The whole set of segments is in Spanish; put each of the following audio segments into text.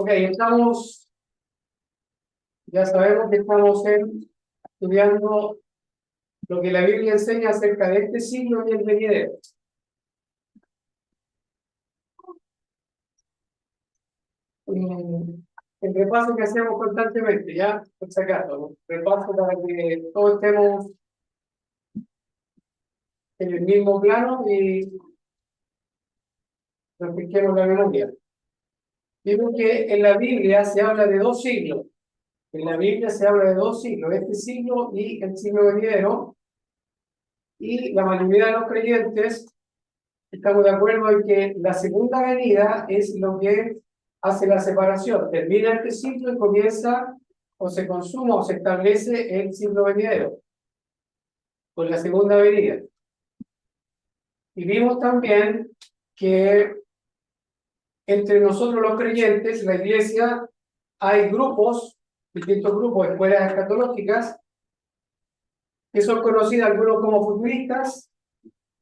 Ok, ya sabemos que estamos estudiando lo que la Biblia enseña acerca de este siglo y el venidero. El repaso que hacemos constantemente, ya, por si acaso, repaso para que todos estemos en el mismo plano y refresquemos la memoria. Vimos que en la Biblia se habla de dos siglos. En la Biblia se habla de dos siglos, este siglo y el siglo venidero. Y la mayoría de los creyentes estamos de acuerdo en que la segunda venida es lo que hace la separación. Termina este siglo y comienza o se consuma o se establece el siglo venidero con la segunda venida. Y vimos también que entre nosotros los creyentes, la iglesia, hay grupos, distintos grupos, escuelas escatológicas, que son conocidas algunos como futuristas.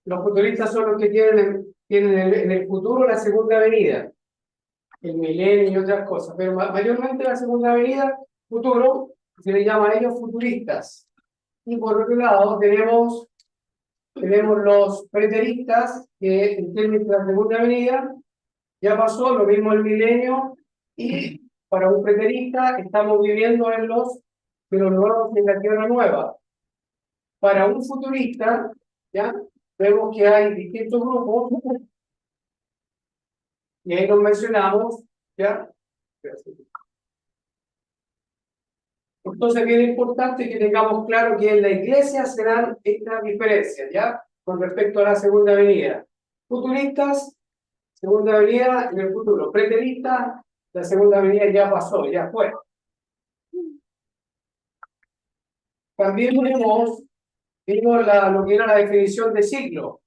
Los futuristas son los que tienen en el futuro la segunda venida, el milenio y otras cosas, pero mayormente la segunda venida, futuro, se le llama a ellos futuristas. Y por otro lado tenemos los preteristas, que entienden que la segunda venida ya pasó, lo mismo el milenio, y para un preterista estamos viviendo en los nuevos en la tierra nueva. Para un futurista, ya vemos que hay distintos grupos, y ahí nos mencionamos, ya. Entonces, bien importante que tengamos claro que en la iglesia se dan estas diferencias, ¿ya? Con respecto a la segunda venida. Futuristas, segunda venida en el futuro. Preteristas, la segunda venida ya pasó, ya fue. También vimos lo que era la definición de siglo.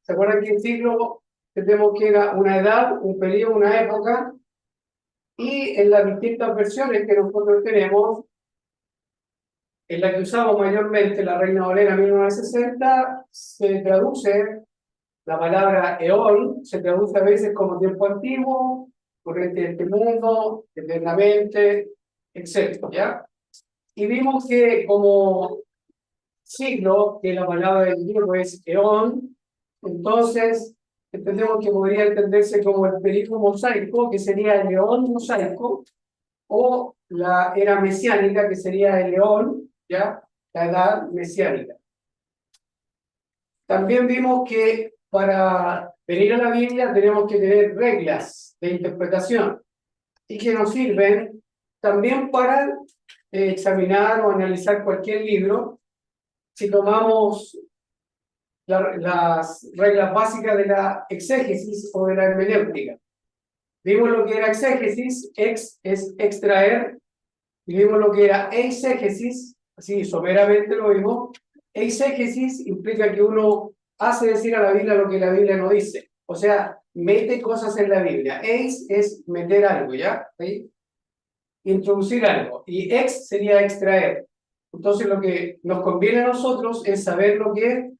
¿Se acuerdan que el siglo tenemos que era una edad, un periodo, una época? Y en las distintas versiones que nosotros tenemos, en la que usamos mayormente la Reina Valera 1960, se traduce la palabra eón, se traduce a veces como tiempo antiguo, corriente de este mundo, eternamente, etc. ¿Ya? Y vimos que como siglo, que la palabra del griego es eón, entonces entendemos que podría entenderse como el periodo mosaico, que sería el eón mosaico, o la era mesiánica, que sería el eón, ¿ya? La edad mesiánica. También vimos que para venir a la Biblia tenemos que tener reglas de interpretación y que nos sirven también para examinar o analizar cualquier libro. Si tomamos las reglas básicas de la exégesis o de la hermenéutica, vimos lo que era exégesis, es extraer, y vimos lo que era eisegesis, así someramente lo vimos. Eisegesis implica que uno hace decir a la Biblia lo que la Biblia no dice, o sea, mete cosas en la Biblia. Eis es meter algo, ¿ya? ¿Sí? Introducir algo, y ex sería extraer. Entonces lo que nos conviene a nosotros es saber lo que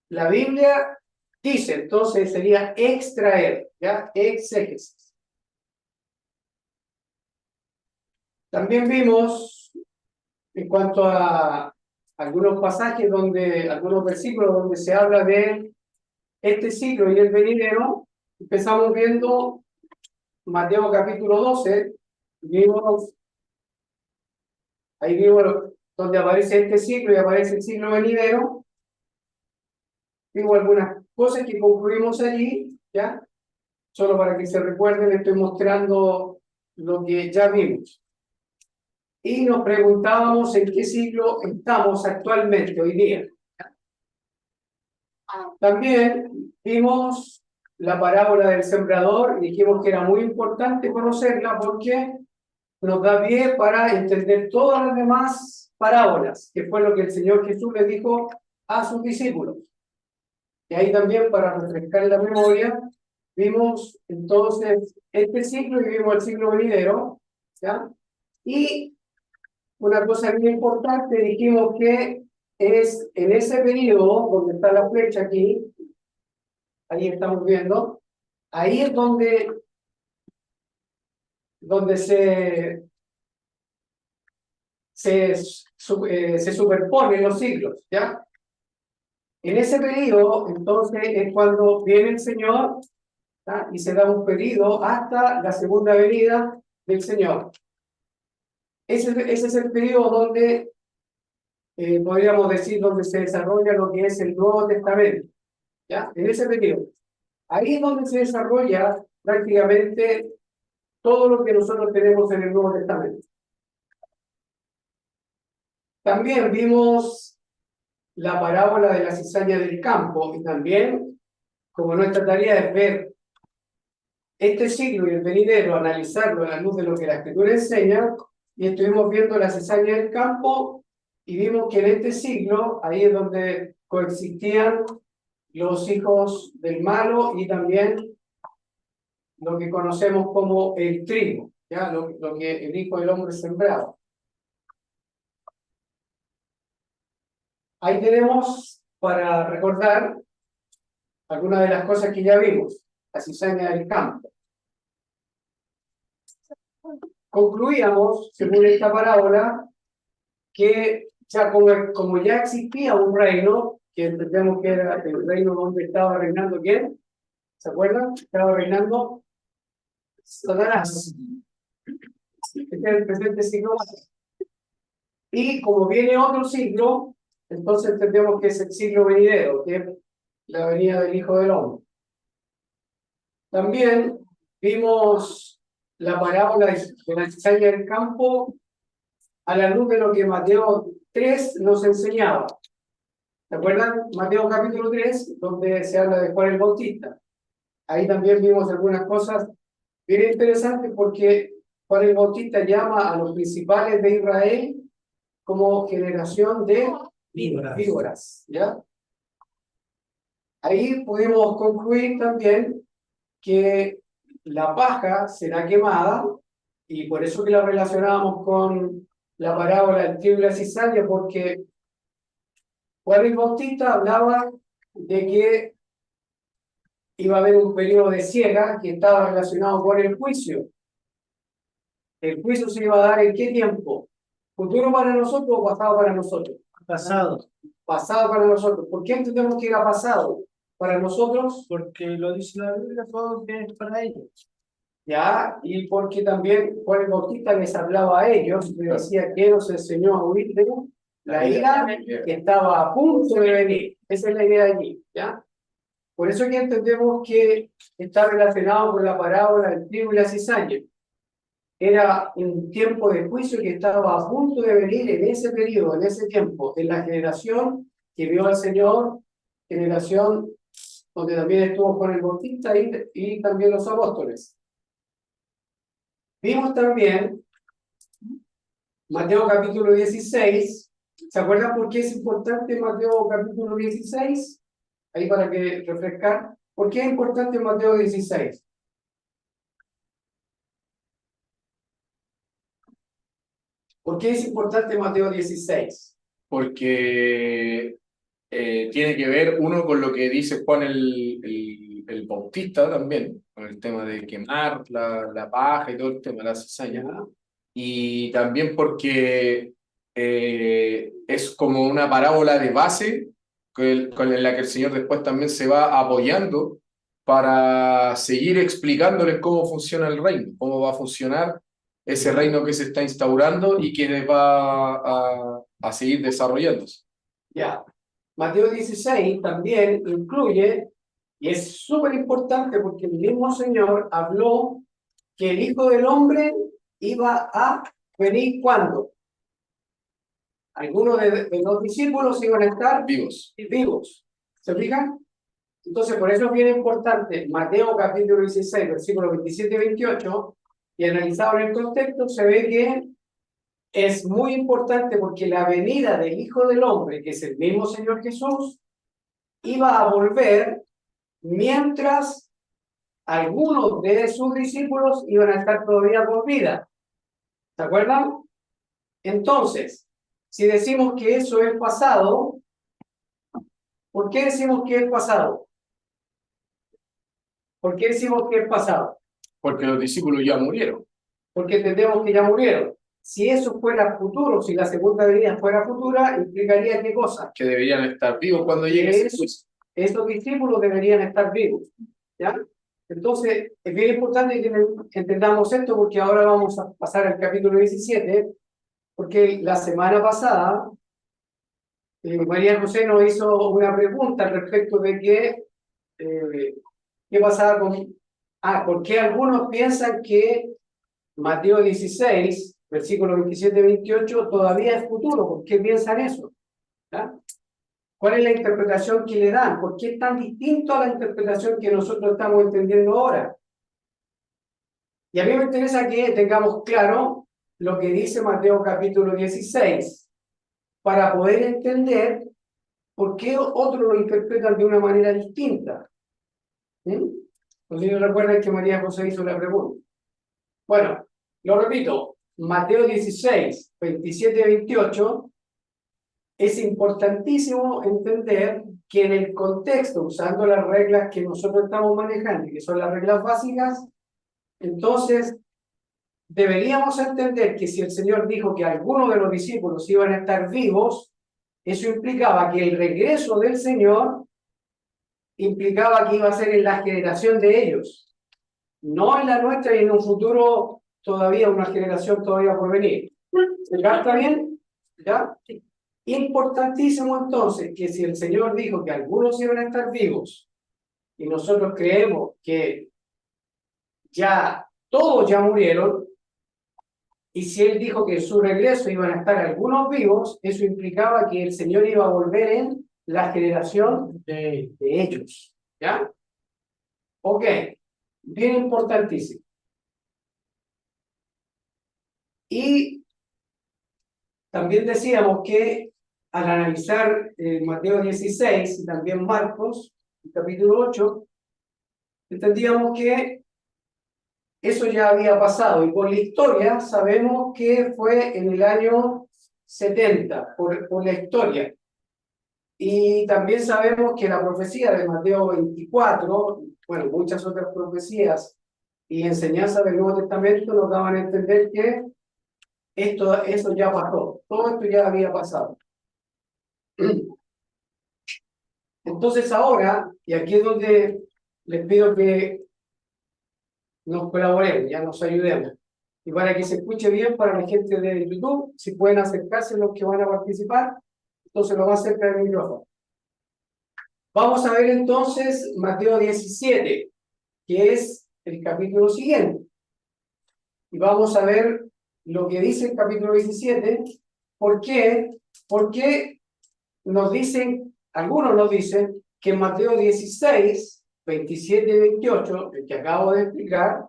la Biblia dice, entonces sería extraer, ¿ya? Exégesis. También vimos, en cuanto a algunos pasajes algunos versículos donde se habla de este siglo y el venidero, empezamos viendo Mateo capítulo 12, ahí vimos donde aparece este siglo y aparece el siglo venidero. Vimos algunas cosas que concluimos allí, ¿ya? Solo para que se recuerden, estoy mostrando lo que ya vimos. Y nos preguntábamos en qué siglo estamos actualmente, hoy día. También vimos la parábola del sembrador y dijimos que era muy importante conocerla porque nos da pie para entender todas las demás parábolas, que fue lo que el Señor Jesús le dijo a sus discípulos. Y ahí también, para refrescar la memoria, vimos entonces este siglo y vimos el siglo venidero, ¿ya? Y una cosa muy importante, dijimos que es en ese periodo, donde está la flecha aquí, ahí estamos viendo, ahí es donde donde se superponen los siglos, ¿ya? En ese periodo, entonces, es cuando viene el Señor, ¿tá? Y se da un periodo hasta la segunda venida del Señor. Ese es el periodo donde, podríamos decir, donde se desarrolla lo que es el Nuevo Testamento, ¿ya? En ese periodo. Ahí es donde se desarrolla prácticamente todo lo que nosotros tenemos en el Nuevo Testamento. También vimos la parábola de la cizaña del campo y también, como nuestra tarea es ver este siglo y el venidero, analizarlo a la luz de lo que la Escritura enseña, y estuvimos viendo la cizaña del campo y vimos que en este siglo, ahí es donde coexistían los hijos del malo y también lo que conocemos como el trigo, ¿ya? Lo que el Hijo del Hombre sembraba. Ahí tenemos para recordar algunas de las cosas que ya vimos, la cizaña del campo. Concluíamos, según esta parábola, que ya como ya existía un reino, que entendemos que era el reino donde estaba reinando ¿quién? ¿Se acuerdan? Estaba reinando Satanás. Este es el presente siglo. Y como viene otro siglo, entonces entendemos que es el siglo venidero, que es la venida del Hijo del Hombre. También vimos la parábola de la cizaña del campo a la luz de lo que Mateo 3 nos enseñaba. ¿Se acuerdan? Mateo capítulo 3, donde se habla de Juan el Bautista. Ahí también vimos algunas cosas bien interesantes porque Juan el Bautista llama a los principales de Israel como generación de víboras, ¿ya? Ahí pudimos concluir también que la paja será quemada, y por eso que la relacionábamos con la parábola del trigo y la cizaña, porque Juan el Bautista hablaba de que iba a haber un periodo de siega que estaba relacionado con el juicio. ¿El juicio se iba a dar en qué tiempo? ¿Futuro para nosotros o pasado para nosotros? Pasado. Pasado para nosotros. ¿Por qué entendemos que era pasado para nosotros? Porque lo dice la Biblia, todo que es para ellos. Ya, y porque también Juan el Bautista les hablaba a ellos y les decía que nos enseñó a huir de la ira que estaba a punto de venir. Esa es la idea de allí, ¿ya? Por eso que entendemos que está relacionado con la parábola del trigo y la cizaña. Era un tiempo de juicio que estaba a punto de venir en ese periodo, en ese tiempo, en la generación que vio al Señor, generación donde también estuvo Juan el Bautista y también los apóstoles. Vimos también Mateo capítulo 16. ¿Se acuerdan por qué es importante Mateo capítulo 16? Ahí para que refrescar. ¿Por qué es importante Mateo 16? ¿Por qué es importante Mateo 16? Porque tiene que ver uno con lo que dice Juan el Bautista también, con el tema de quemar la paja y todo el tema de la cizaña. Y también porque es como una parábola de base con la que el Señor después también se va apoyando para seguir explicándoles cómo funciona el reino, cómo va a funcionar ese reino que se está instaurando y que va a seguir desarrollándose. Ya. Mateo 16 también incluye, y es súper importante porque el mismo Señor habló que el Hijo del Hombre iba a venir ¿cuándo? Algunos de los discípulos iban a estar vivos. ¿Se fijan? Entonces, por eso es bien importante Mateo capítulo 16, versículos 27 y 28, y analizado en el contexto, se ve que es muy importante porque la venida del Hijo del Hombre, que es el mismo Señor Jesús, iba a volver mientras algunos de sus discípulos iban a estar todavía con vida. ¿Se acuerdan? Entonces, si decimos que eso es pasado, ¿por qué decimos que es pasado? ¿Por qué decimos que es pasado? Porque los discípulos ya murieron. porque entendemos que ya murieron. Si eso fuera futuro, si la segunda venida fuera futura, implicaría ¿qué cosa? Que deberían estar vivos cuando llegue ese juicio. Estos discípulos deberían estar vivos, ¿ya? Entonces, es bien importante que entendamos esto, porque ahora vamos a pasar al capítulo 17, porque la semana pasada María José nos hizo una pregunta al respecto de qué pasaba con... ¿por qué algunos piensan que Mateo 16, versículos 27-28, todavía es futuro? ¿Por qué piensan eso? ¿Ya? ¿Cuál es la interpretación que le dan? ¿Por qué es tan distinto a la interpretación que nosotros estamos entendiendo ahora? Y a mí me interesa que tengamos claro lo que dice Mateo capítulo 16, para poder entender por qué otros lo interpretan de una manera distinta. Entonces, recuerden que María José hizo la pregunta. Bueno, lo repito, Mateo 16, 27-28, es importantísimo entender que en el contexto, usando las reglas que nosotros estamos manejando, que son las reglas básicas, entonces deberíamos entender que si el Señor dijo que algunos de los discípulos iban a estar vivos, eso implicaba que el regreso del Señor implicaba que iba a ser en la generación de ellos, no en la nuestra y en un futuro todavía, una generación todavía por venir. ¿Ya está bien? ¿Ya? Sí. Importantísimo entonces que si el Señor dijo que algunos iban a estar vivos y nosotros creemos que ya todos ya murieron, y si Él dijo que en su regreso iban a estar algunos vivos, eso implicaba que el Señor iba a volver en la generación de ellos. ¿Ya? Ok, bien importantísimo. Y también decíamos que al analizar Mateo 16 y también Marcos, capítulo 8, entendíamos que eso ya había pasado, y por la historia sabemos que fue en el año 70, por la historia. Y también sabemos que la profecía de Mateo 24, bueno, muchas otras profecías y enseñanzas del Nuevo Testamento nos daban a entender que eso ya pasó, todo esto ya había pasado. Entonces ahora, y aquí es donde les pido que nos colaboremos, ya nos ayudemos. Y para que se escuche bien para la gente de YouTube, si pueden acercarse los que van a participar, entonces lo más cerca del micrófono. Vamos a ver entonces Mateo 17, que es el capítulo siguiente. Y vamos a ver lo que dice el capítulo 17. ¿Por qué? Porque nos dicen, algunos nos dicen, que en Mateo 16, 27 y 28, el que acabo de explicar,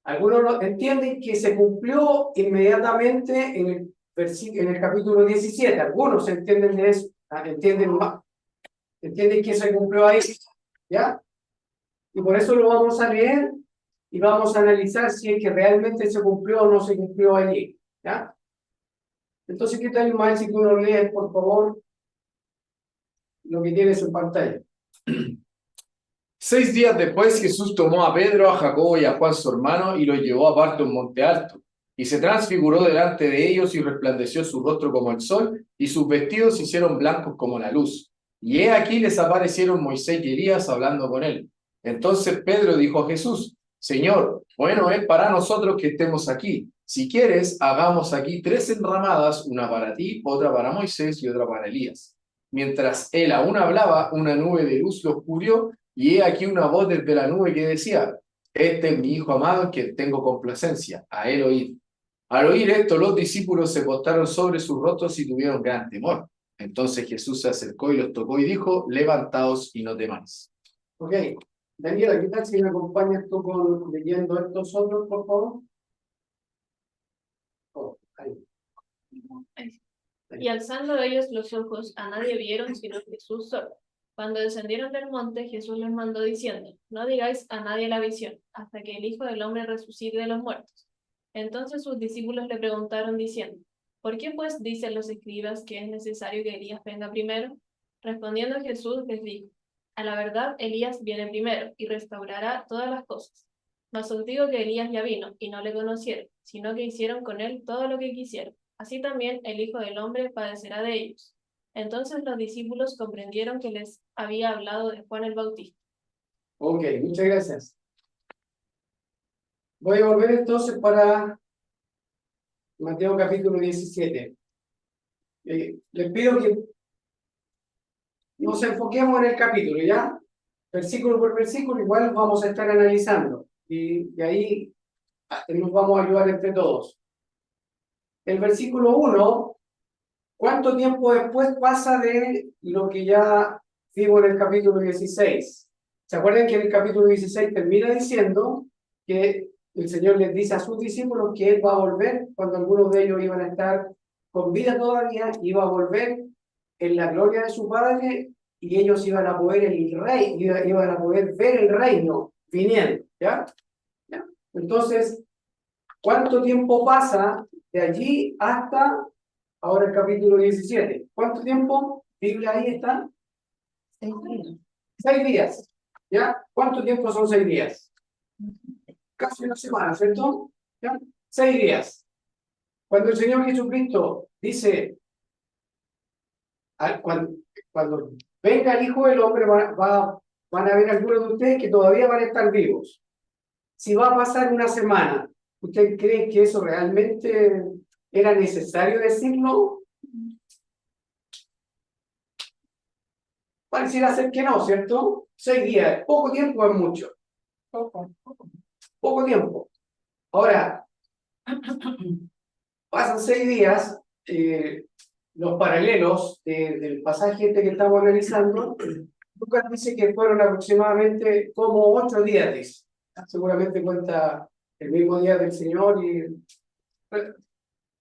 algunos entienden que se cumplió inmediatamente en el capítulo 17. Algunos entienden de eso, entienden que se cumplió ahí, ¿ya? Y por eso lo vamos a leer y vamos a analizar si es que realmente se cumplió o no se cumplió allí, ¿ya? Entonces, ¿qué tal, Ismael, si tú nos lees, por favor, lo que tienes en pantalla? 6 días después, Jesús tomó a Pedro, a Jacobo y a Juan su hermano y los llevó aparte a un monte alto. Y se transfiguró delante de ellos y resplandeció su rostro como el sol, y sus vestidos se hicieron blancos como la luz. Y he aquí les aparecieron Moisés y Elías hablando con él. Entonces Pedro dijo a Jesús: Señor, bueno es para nosotros que estemos aquí. Si quieres, hagamos aquí 3 enramadas, una para ti, otra para Moisés y otra para Elías. Mientras él aún hablaba, una nube de luz los cubrió, y he aquí una voz desde la nube que decía: Este es mi Hijo amado en quien tengo complacencia, a él oíd. Al oír esto, los discípulos se postraron sobre sus rostros y tuvieron gran temor. Entonces Jesús se acercó y los tocó y dijo: Levantaos y no temáis. Ok, Daniela, ¿qué tal si me acompañas tú leyendo estos otros, por favor? Oh, ahí. Y alzando ellos los ojos, a nadie vieron sino a Jesús solo. Cuando descendieron del monte, Jesús les mandó diciendo: No digáis a nadie la visión, hasta que el Hijo del Hombre resucite de los muertos. Entonces sus discípulos le preguntaron diciendo: ¿Por qué pues dicen los escribas que es necesario que Elías venga primero? Respondiendo Jesús les dijo: A la verdad, Elías viene primero y restaurará todas las cosas. Mas os digo que Elías ya vino, y no le conocieron, sino que hicieron con él todo lo que quisieron. Así también el Hijo del Hombre padecerá de ellos. Entonces los discípulos comprendieron que les había hablado de Juan el Bautista. Ok, muchas gracias. Voy a volver entonces para Mateo capítulo 17. Les pido que nos enfoquemos en el capítulo, ¿ya? Versículo por versículo, igual vamos a estar analizando. Y ahí nos vamos a ayudar entre todos. El versículo 1, ¿cuánto tiempo después pasa de lo que ya vimos en el capítulo 16? ¿Se acuerdan que en el capítulo 16 termina diciendo que el Señor les dice a sus discípulos que Él va a volver cuando algunos de ellos iban a estar con vida todavía, iba a volver en la gloria de su Padre y ellos iban a poder iban a poder ver el reino viniendo, ¿ya? ¿Ya? Entonces, ¿cuánto tiempo pasa de allí hasta ahora el capítulo 17? ¿Cuánto tiempo? Biblia ahí está. 6 días. 6 días. ¿Ya? ¿Cuánto tiempo son 6 días? Casi una semana, ¿cierto? ¿Ya? 6 días. Cuando el Señor Jesucristo dice, cuando venga el Hijo del Hombre, van a haber algunos de ustedes que todavía van a estar vivos. Si va a pasar una semana, ¿usted cree que eso realmente era necesario decirlo? Pareciera ser que no, ¿cierto? 6 días, poco tiempo es mucho. Poco tiempo. Ahora, pasan 6 días, los paralelos del pasaje este que estamos analizando, Lucas dice que fueron aproximadamente como 8 días, dice. Seguramente cuenta el mismo día del Señor y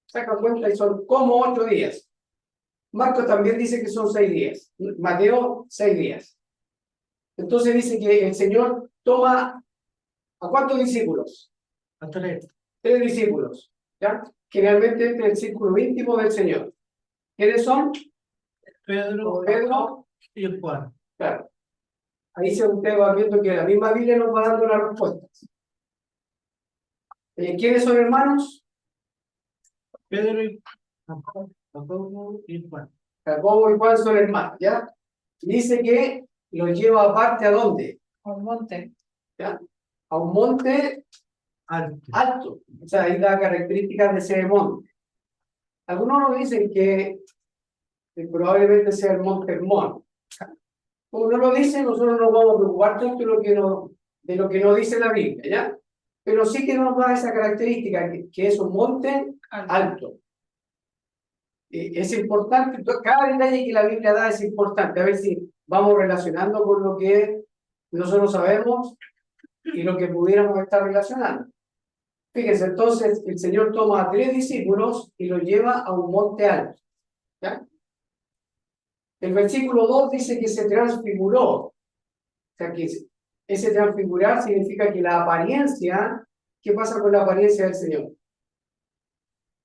saca cuenta y son como 8 días. Marcos también dice que son 6 días. Mateo, 6 días. Entonces dice que el Señor toma ¿a cuántos discípulos? A 3. 3 discípulos, ¿ya? Generalmente este es el círculo íntimo del Señor. ¿Quiénes son? Pedro Pedro, y Juan. claro. Ahí se usted va viendo que la misma Biblia nos va dando las respuestas. ¿Quiénes son hermanos? Pedro y Jacobo y Juan. Jacobo y Juan son hermanos, ¿ya? Dice que los lleva aparte ¿a dónde? A un monte. ¿Ya? A un monte Alto. alto. O sea, ahí da características de ese monte. Algunos nos dicen que probablemente sea el monte Hermón. Como no lo dice, nosotros nos vamos a preocupar tanto de lo que no dice la Biblia, ¿ya? Pero sí que nos da esa característica, que es un monte alto. Es importante, cada detalle que la Biblia da es importante, a ver si vamos relacionando con lo que nosotros sabemos y lo que pudiéramos estar relacionando. Fíjense, entonces el Señor toma a 3 discípulos y los lleva a un monte alto, ¿ya? El versículo 2 dice que se transfiguró. O sea, que ese transfigurar significa que la apariencia, ¿qué pasa con la apariencia del Señor?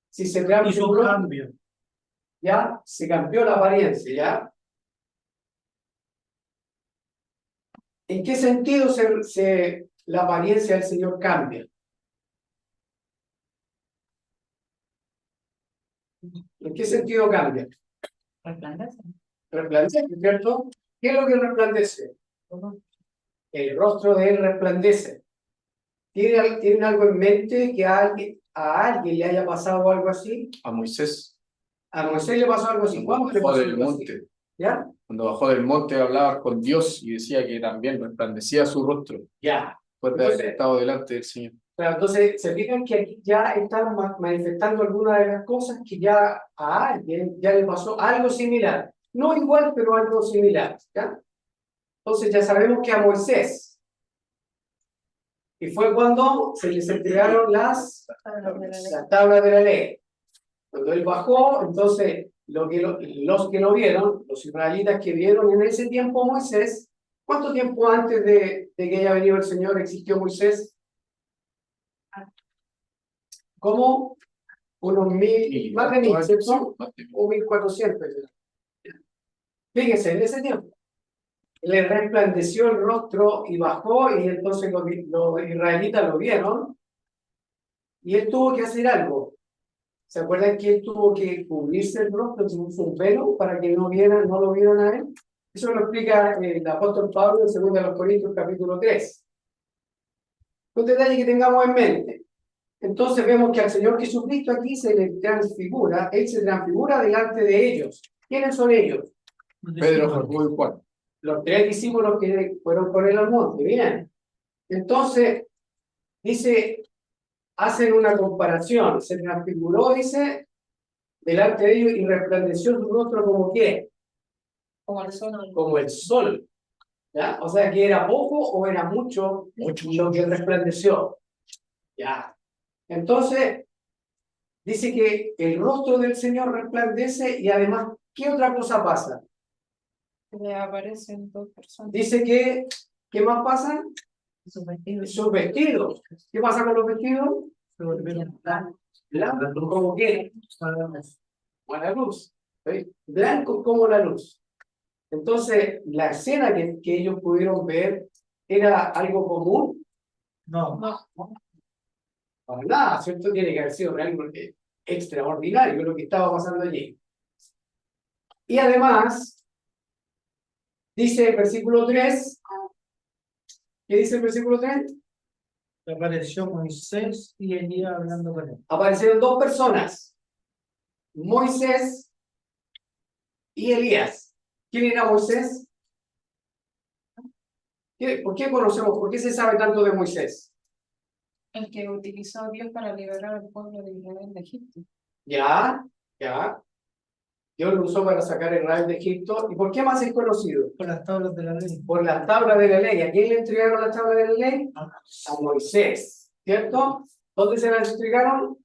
Si se Hizo transfiguró, cambio. ya se cambió la apariencia, ¿ya? ¿En qué sentido la apariencia del Señor cambia? ¿En qué sentido cambia? Resplandece. Resplandece, ¿cierto? ¿Qué es lo que resplandece? El rostro de él resplandece. ¿Tienen algo en mente que a alguien le haya pasado algo así? A Moisés, A Moisés le pasó algo así. ¿Cuándo le bajó pasó del algo así? monte. ¿Ya? Cuando bajó del monte hablaba con Dios y decía que también resplandecía su rostro Ya. después de haber Entonces, estado delante del Señor. Claro, entonces se fijan que aquí ya están manifestando algunas de las cosas que ya a alguien ya le pasó algo similar. No igual, pero algo similar. ¿Ya? Entonces ya sabemos que a Moisés, y fue cuando se les entregaron las tablas de la ley. Cuando él bajó, entonces los que lo vieron, los israelitas que vieron en ese tiempo a Moisés, ¿cuánto tiempo antes de que haya venido el Señor existió Moisés? Como unos 1000, más de 1000, ¿cierto? O 1400. Fíjense, en ese tiempo. le resplandeció el rostro y bajó, y entonces los israelitas lo vieron, y él tuvo que hacer algo. ¿Se acuerdan que él tuvo que cubrirse el rostro, se puso un velo para que no lo vieran a él? Eso lo explica el apóstol Pablo en 2 Corintios capítulo 3. Un detalle que tengamos en mente. Entonces vemos que al Señor Jesucristo aquí se le transfigura, Él se transfigura delante de ellos. ¿Quiénes son ellos? Pedro, Jacobo y Juan. Los 3 discípulos que fueron con él al monte. Bien. Entonces, dice, hacen una comparación. Se transfiguró, dice, delante de ellos y resplandeció su rostro como ¿qué? Como el sol. Como el sol. ¿Ya? O sea, que era poco o era mucho, lo que resplandeció. Ya. Entonces, dice que el rostro del Señor resplandece y además, ¿qué otra cosa pasa? Le aparecen 2 personas. Dice que, ¿qué más pasa? Sus vestidos. Sus vestidos. ¿Qué pasa con los vestidos? Se volvieron Blancos, ¿como qué? blancos. Como la luz. ¿Sí? Blancos como la luz. Entonces, la escena que ellos pudieron ver era algo común. No, Para nada, ¿cierto? Tiene que haber sido algo extraordinario lo que estaba pasando allí. Y además, dice el versículo 3, ¿qué dice el versículo 3? apareció Moisés y Elías hablando con él. Aparecieron 2 personas, Moisés y Elías. ¿Quién era Moisés? ¿Por qué conocemos? ¿Por qué se sabe tanto de Moisés? El que utilizó a Dios para liberar al pueblo de Israel de Egipto. Ya. Dios lo usó para sacar a Israel de Egipto. ¿Y por qué más es conocido? Por las tablas de la ley. Por las tablas de la ley. ¿A quién le entregaron las tablas de la ley? A Moisés, ¿cierto? ¿Dónde se las entregaron?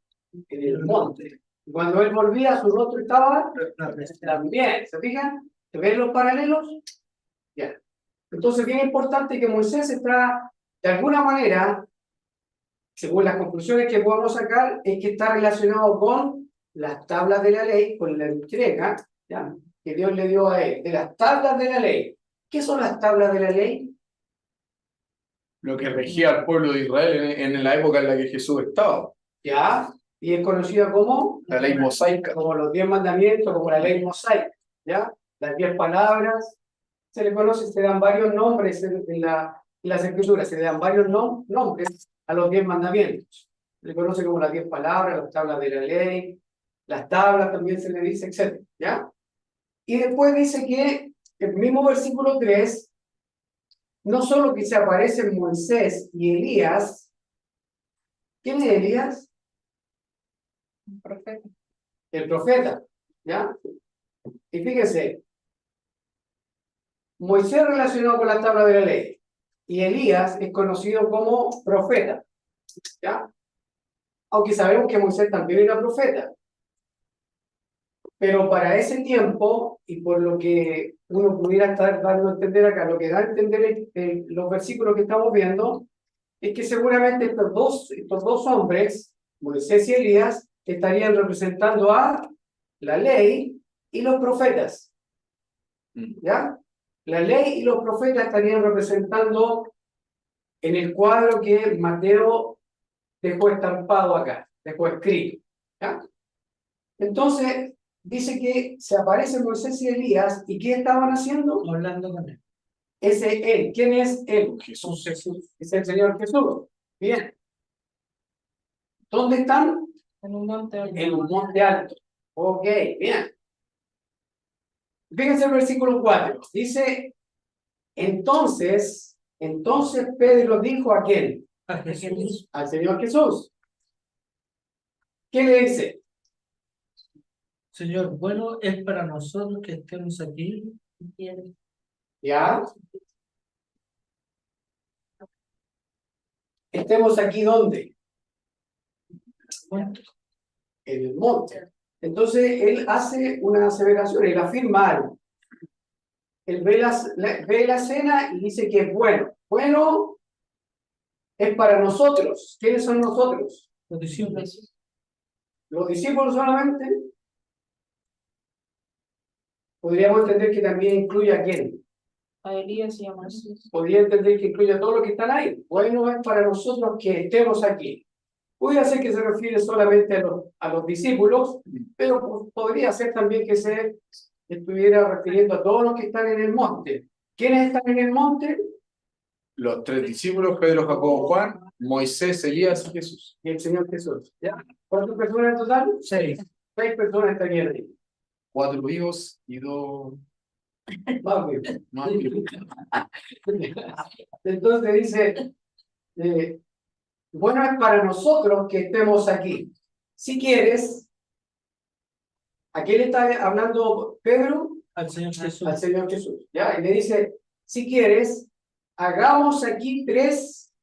En el monte. Y cuando él volvía, su rostro estaba también. ¿Se fijan? ¿Se ven los paralelos? Ya. Entonces, bien importante que Moisés está, de alguna manera, según las conclusiones que podemos sacar, es que está relacionado con las tablas de la ley, con la entrega, ¿ya?, que Dios le dio a él, de las tablas de la ley. ¿Qué son las tablas de la ley? Lo que regía al pueblo de Israel en la época en la que Jesús estaba. ¿Ya? Y es conocida como La ley mosaica. como los 10 mandamientos, como la ley mosaica, ¿ya? Las 10 palabras, se le conoce, se dan varios nombres en las escrituras, se le dan varios nombres a los 10 mandamientos. Se le conoce como las 10 palabras, las tablas de la ley, las tablas también se le dice, etc. ¿Ya? Y después dice que el mismo versículo 3, no solo que se aparecen Moisés y Elías. ¿Quién es Elías? Un profeta. El profeta, ¿ya? Y fíjense, Moisés relacionado con la tabla de la ley y Elías es conocido como profeta, ¿ya? Aunque sabemos que Moisés también era profeta. Pero para ese tiempo, y por lo que uno pudiera estar dando a entender acá, lo que da a entender los versículos que estamos viendo, es que seguramente estos dos hombres, Moisés y Elías, estarían representando a la ley y los profetas. ¿Ya? La ley y los profetas estarían representando en el cuadro que Mateo dejó estampado acá, dejó escrito. ¿Ya? Entonces, dice que se aparecen Moisés y Elías, ¿y qué estaban haciendo? Hablando con él. Ese él. ¿Quién es él? Jesús. Es el Señor Jesús. Bien. ¿Dónde están? En un monte alto. En un monte alto. Ok, bien. Fíjense el versículo 4. Dice, entonces Pedro dijo a quién? A Jesús. Al Señor Jesús. ¿Qué le dice? Señor, bueno es para nosotros que estemos aquí. ¿Ya? Estemos aquí, ¿dónde? En el monte. Entonces, él hace una aseveración, él afirma algo. Él ve la escena y dice que es bueno. Bueno es para nosotros. ¿Quiénes son nosotros? Los discípulos. Los discípulos solamente. Podríamos entender que también incluye a quién. A Elías y a Moisés. Podría entender que incluye a todos los que están ahí. Bueno, es para nosotros que estemos aquí. Puede ser que se refiere solamente a los discípulos, pero podría ser también que se estuviera refiriendo a todos los que están en el monte. ¿Quiénes están en el monte? Los 3 discípulos, Pedro, Jacobo, Juan, Moisés, Elías y Jesús. Y el Señor Jesús. ¿Ya? ¿Cuántas personas en total? 6. 6 personas estarían ahí. 4 vivos y 2 Más bien. más vivos. Entonces dice, bueno, es para nosotros que estemos aquí. Si quieres, ¿a quién le está hablando Pedro? Al Señor Jesús. Al Señor Jesús. ¿Ya? Y le dice, si quieres, hagamos aquí tres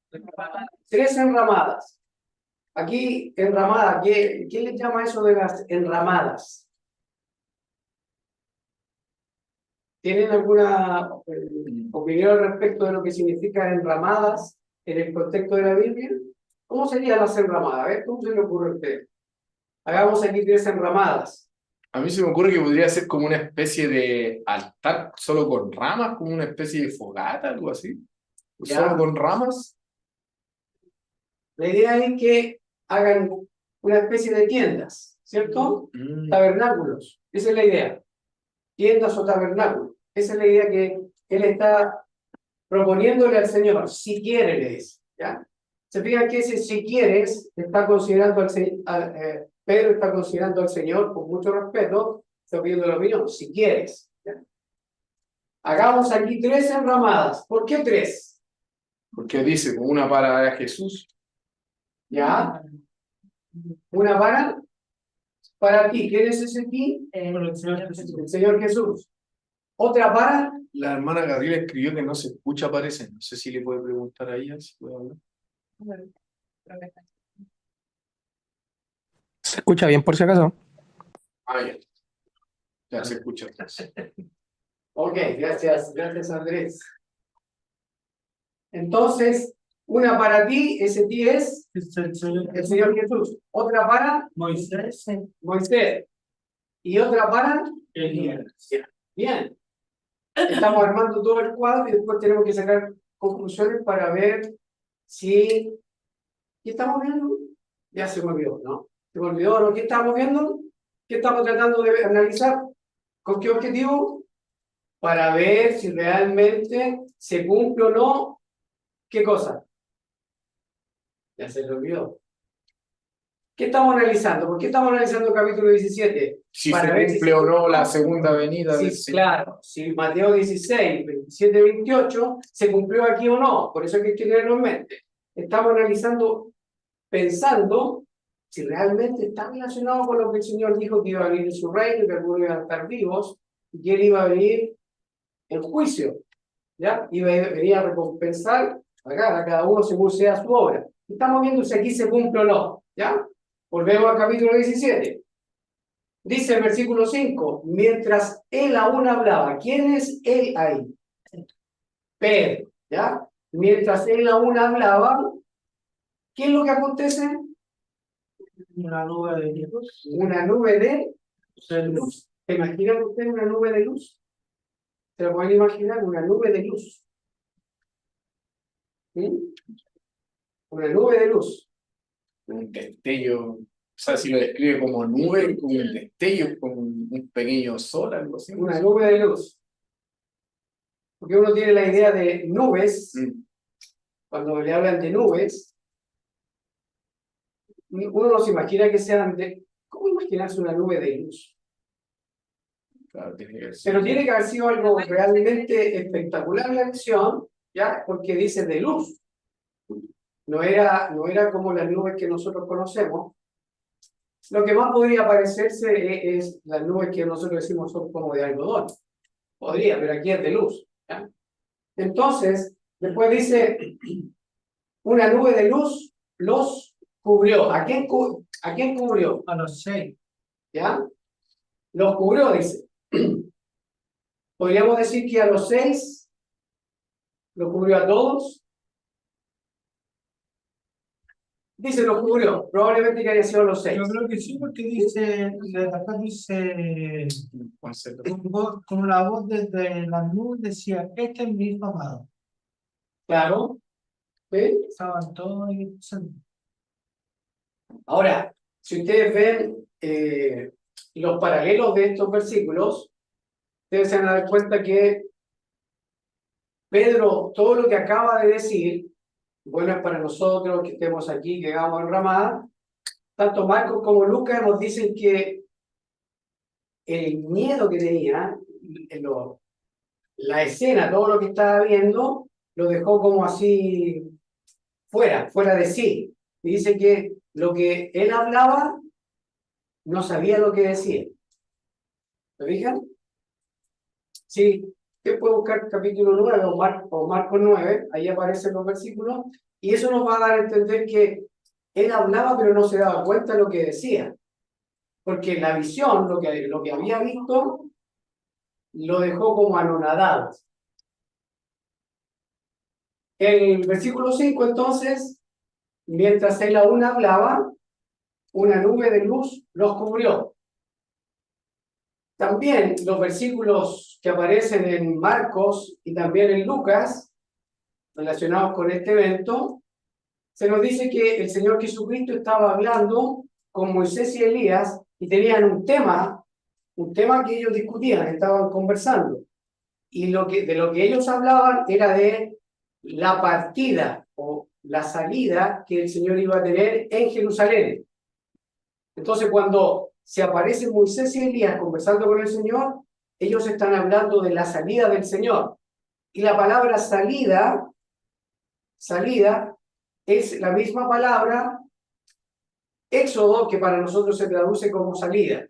enramadas. Aquí, enramada, ¿qué le llama eso de las enramadas? ¿Tienen alguna opinión al respecto de lo que significa enramadas en el contexto de la Biblia? ¿Cómo serían las enramadas? A ver, ¿cómo se le ocurre a usted? Hagamos aquí 3 enramadas. A mí se me ocurre que podría ser como una especie de altar solo con ramas, como una especie de fogata, algo así. Ya. Solo con ramas. La idea es que hagan una especie de tiendas, ¿cierto? Tabernáculos. Esa es la idea. Tiendas o tabernáculos. Esa es la idea que él está proponiéndole al Señor. Si quiere, le dice. ¿Ya? Se fijan que ese si quieres está considerando Pedro está considerando al Señor con mucho respeto, está pidiendo la opinión. Si quieres. ¿Ya? Hagamos aquí 3 enramadas. ¿Por qué 3? Porque dice, como una para Jesús. ¿Ya? Una para ti. ¿Quién es ese ti? El Señor Jesús. El Señor Jesús. Otra para. La hermana Gabriela escribió que no se escucha, parece. No sé si le puede preguntar a ella, si puede hablar. ¿Se escucha bien por si acaso? Ah, ya. Ya se escucha. Ok, gracias Andrés. Entonces, una para ti, ese ti es Es el Señor el Señor Jesús. Otra para Moisés. Moisés. Y otra para. Elías. Bien. Estamos armando todo el cuadro y después tenemos que sacar conclusiones para ver si. ¿Qué estamos viendo? Ya se me olvidó, ¿no? Se me olvidó, ¿no? ¿Qué estamos viendo? ¿Qué estamos tratando de analizar? ¿Con qué objetivo? Para ver si realmente se cumple o no. ¿Qué cosa? Ya se me olvidó. ¿Qué estamos analizando? ¿Por qué estamos analizando el capítulo 17? Si Para se ver cumple o no la segunda venida del Sí, Señor. claro, si Mateo 16, 27, 28 se cumplió aquí o no, por eso hay que tenerlo en mente. Estamos analizando, pensando si realmente está relacionado con lo que el Señor dijo que iba a venir en su reino, que algunos iban a estar vivos, y que Él iba a venir en juicio, ¿ya? Venía a recompensar a cada uno según sea su obra. Estamos viendo si aquí se cumple o no, ¿ya? Volvemos al capítulo 17. Dice el versículo 5, mientras él aún hablaba, ¿quién es él ahí? Pedro, ¿ya? Mientras él aún hablaba, ¿qué es lo que acontece? Una nube de luz. Una nube de luz. ¿Se imaginan ustedes una nube de luz? ¿Se lo pueden imaginar? Una nube de luz. ¿Sí? Una nube de luz. Un destello. O sea, si lo describe como nube, como un destello, como un pequeño sol, algo así. Una nube de luz. Porque uno tiene la idea de nubes, cuando le hablan de nubes, uno no se imagina que sean de. ¿Cómo imaginarse una nube de luz? Claro, tiene que Pero tiene que haber sido algo realmente espectacular la visión, ¿ya? Porque dice de luz. No era como las nubes que nosotros conocemos. Lo que más podría parecerse es las nubes que nosotros decimos son como de algodón. Podría, pero aquí es de luz, ¿ya? Entonces, después dice, una nube de luz los cubrió. ¿A quién cubrió? A los 6. ¿Ya? Los cubrió, dice. Podríamos decir que a los 6 lo cubrió a todos. Dice los cubrió, probablemente que haya sido los 6. Yo creo que sí, porque dice, acá dice, con la voz desde la nube decía, este es mi hijo amado. Claro. ¿Sí? Estaban todos ahí escuchando. Ahora, si ustedes ven los paralelos de estos versículos, ustedes se van a dar cuenta que Pedro, todo lo que acaba de decir, bueno es para nosotros que estemos aquí, que hagamos el Ramá, tanto Marcos como Lucas nos dicen que el miedo que tenía, la escena, todo lo que estaba viendo, lo dejó como así fuera de sí. Y dice que lo que él hablaba, no sabía lo que decía. ¿Lo fijan? Sí, usted puede buscar capítulo 9 o Marcos 9, ahí aparecen los versículos, y eso nos va a dar a entender que él hablaba pero no se daba cuenta de lo que decía, porque la visión, lo que había visto, lo dejó como anonadado. El versículo 5 entonces, mientras él aún hablaba, una nube de luz los cubrió. También los versículos que aparecen en Marcos y también en Lucas, relacionados con este evento, se nos dice que el Señor Jesucristo estaba hablando con Moisés y Elías y tenían un tema que ellos discutían, estaban conversando. Y de lo que ellos hablaban era de la partida o la salida que el Señor iba a tener en Jerusalén. Entonces, cuando se aparecen Moisés y Elías conversando con el Señor, ellos están hablando de la salida del Señor. Y la palabra salida es la misma palabra éxodo, que para nosotros se traduce como salida.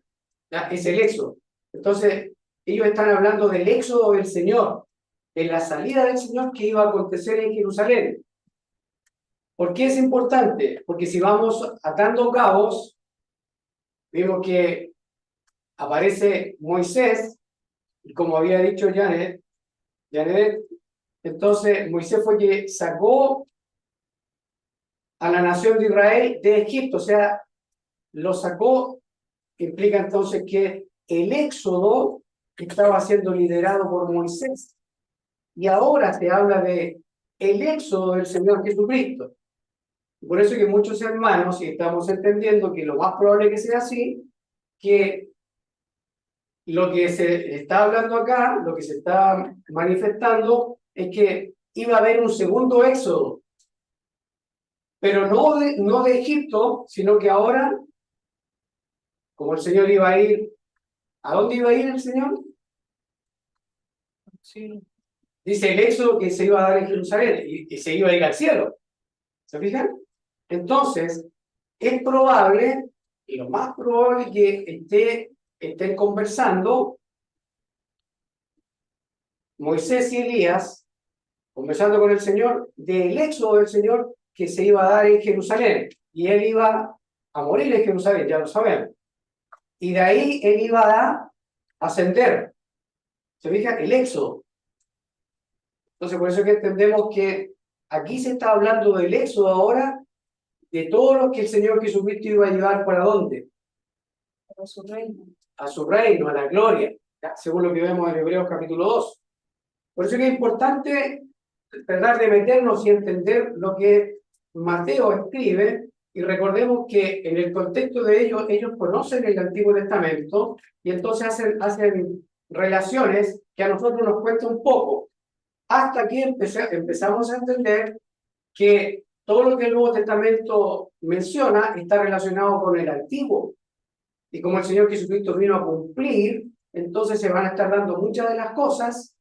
Es el éxodo. Entonces, ellos están hablando del éxodo del Señor, de la salida del Señor que iba a acontecer en Jerusalén. ¿Por qué es importante? Porque si vamos atando cabos, vemos que aparece Moisés, y como había dicho Janet, entonces Moisés fue que sacó a la nación de Israel de Egipto, o sea, lo sacó, implica entonces que el éxodo estaba siendo liderado por Moisés. Y ahora se habla de el éxodo del Señor Jesucristo. Por eso que muchos hermanos, y estamos entendiendo que lo más probable que sea así, que lo que se está hablando acá, lo que se está manifestando, es que iba a haber un segundo éxodo, pero no de Egipto, sino que ahora, como el Señor iba a ir, ¿a dónde iba a ir el Señor? Sí. Dice el éxodo que se iba a dar en Jerusalén y se iba a ir al cielo. ¿Se fijan? Entonces, es probable, y lo más probable que estén conversando Moisés y Elías, conversando con el Señor, del éxodo del Señor que se iba a dar en Jerusalén. Y él iba a morir en Jerusalén, ya lo sabemos. Y de ahí él iba a ascender. ¿Se fijan? El éxodo. Entonces, por eso que entendemos que aquí se está hablando del éxodo ahora, de todo lo que el Señor Jesucristo iba a llevar ¿para dónde? A su reino. A su reino, a la gloria, según lo que vemos en Hebreos capítulo 2. Por eso que es importante tratar de meternos y entender lo que Mateo escribe, y recordemos que en el contexto de ellos conocen el Antiguo Testamento, y entonces hacen relaciones que a nosotros nos cuesta un poco, hasta que empezamos a entender que todo lo que el Nuevo Testamento menciona está relacionado con el Antiguo. Y como el Señor Jesucristo vino a cumplir, entonces se van a estar dando muchas de las cosas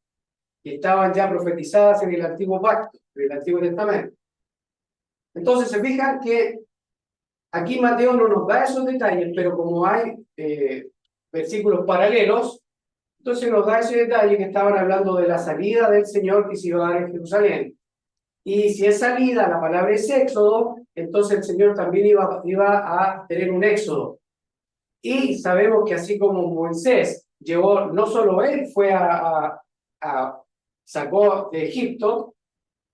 que estaban ya profetizadas en el Antiguo Pacto, en el Antiguo Testamento. Entonces se fijan que aquí Mateo no nos da esos detalles, pero como hay versículos paralelos, entonces nos da ese detalle que estaban hablando de la salida del Señor que se iba a dar en Jerusalén. Y si es salida, la palabra es éxodo, entonces el Señor también iba a tener un éxodo. Y sabemos que así como Moisés llevó, no solo él fue sacó de Egipto,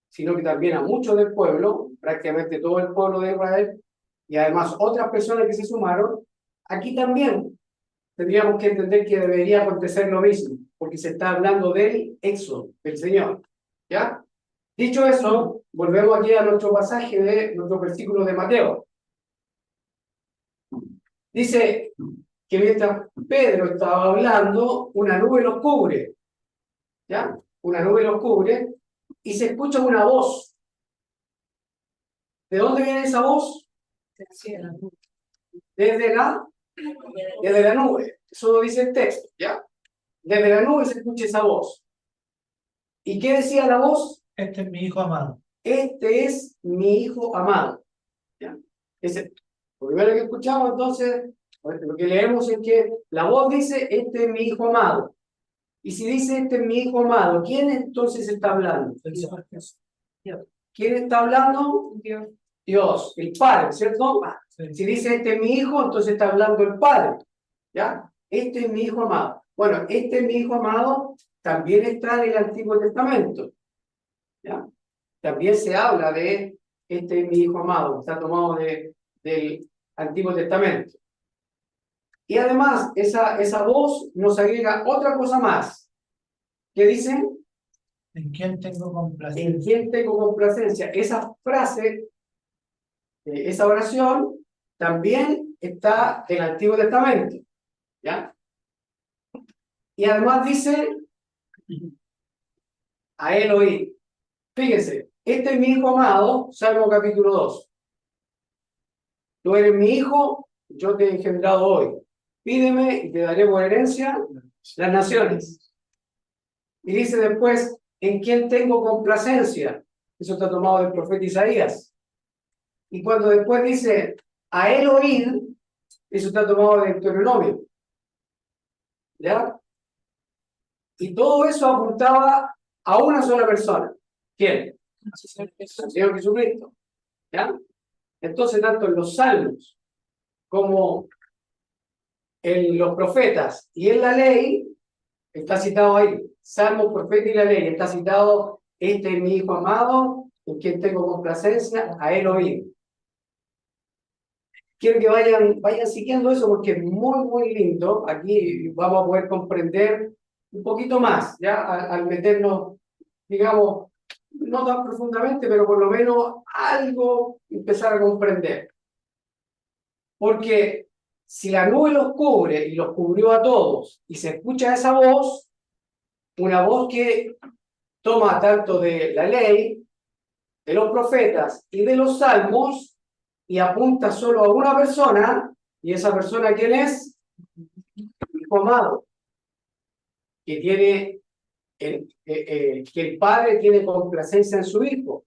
sino que también a muchos del pueblo, prácticamente todo el pueblo de Israel, y además otras personas que se sumaron, aquí también tendríamos que entender que debería acontecer lo mismo, porque se está hablando del éxodo, del Señor. ¿Ya? Dicho eso, volvemos aquí a nuestro pasaje de nuestro versículo de Mateo. Dice que mientras Pedro estaba hablando, una nube los cubre. ¿Ya? Una nube los cubre y se escucha una voz. ¿De dónde viene esa voz? Desde la nube. Eso lo dice el texto, ¿ya? Desde la nube se escucha esa voz. ¿Y qué decía la voz? Este es mi hijo amado. Este es mi hijo amado. ¿Ya? Lo primero que escuchamos entonces, lo que leemos es que la voz dice, este es mi hijo amado. Y si dice, este es mi hijo amado, ¿quién entonces está hablando? ¿Quién está hablando? Dios. Dios, el Padre, ¿cierto? Sí. Si dice, este es mi hijo, entonces está hablando el Padre. ¿Ya? Este es mi hijo amado. Bueno, este es mi hijo amado también está en el Antiguo Testamento. ¿Ya? También se habla de este es mi hijo amado, está tomado del Antiguo Testamento. Y además, esa voz nos agrega otra cosa más. ¿Qué dice? ¿En quién tengo ¿En complacencia? quién tengo complacencia? Esa frase, esa oración, también está en el Antiguo Testamento. ¿Ya? Y además dice, a él oí. Fíjense, este es mi hijo amado, Salmo capítulo 2. Tú eres mi hijo, yo te he engendrado hoy. Pídeme y te daré por herencia las naciones. Y dice después, ¿en quién tengo complacencia? Eso está tomado del profeta Isaías. Y cuando después dice, a él oír, eso está tomado del Deuteronomio. ¿Ya? Y todo eso apuntaba a una sola persona. ¿Quién? El Señor Jesucristo. ¿Ya? Entonces, tanto en los salmos como en los profetas y en la ley, está citado ahí, Salmo, profeta y la ley, está citado, este es mi hijo amado, en quien tengo complacencia, a él oír. Quiero que vayan siguiendo eso porque es muy, muy lindo. Aquí vamos a poder comprender un poquito más, ya al meternos, digamos, no tan profundamente, pero por lo menos algo empezar a comprender. Porque si la nube los cubre y los cubrió a todos y se escucha esa voz, una voz que toma tanto de la ley, de los profetas y de los salmos y apunta solo a una persona, y esa persona ¿quién es? El hijo amado, que tiene que el padre tiene complacencia en su hijo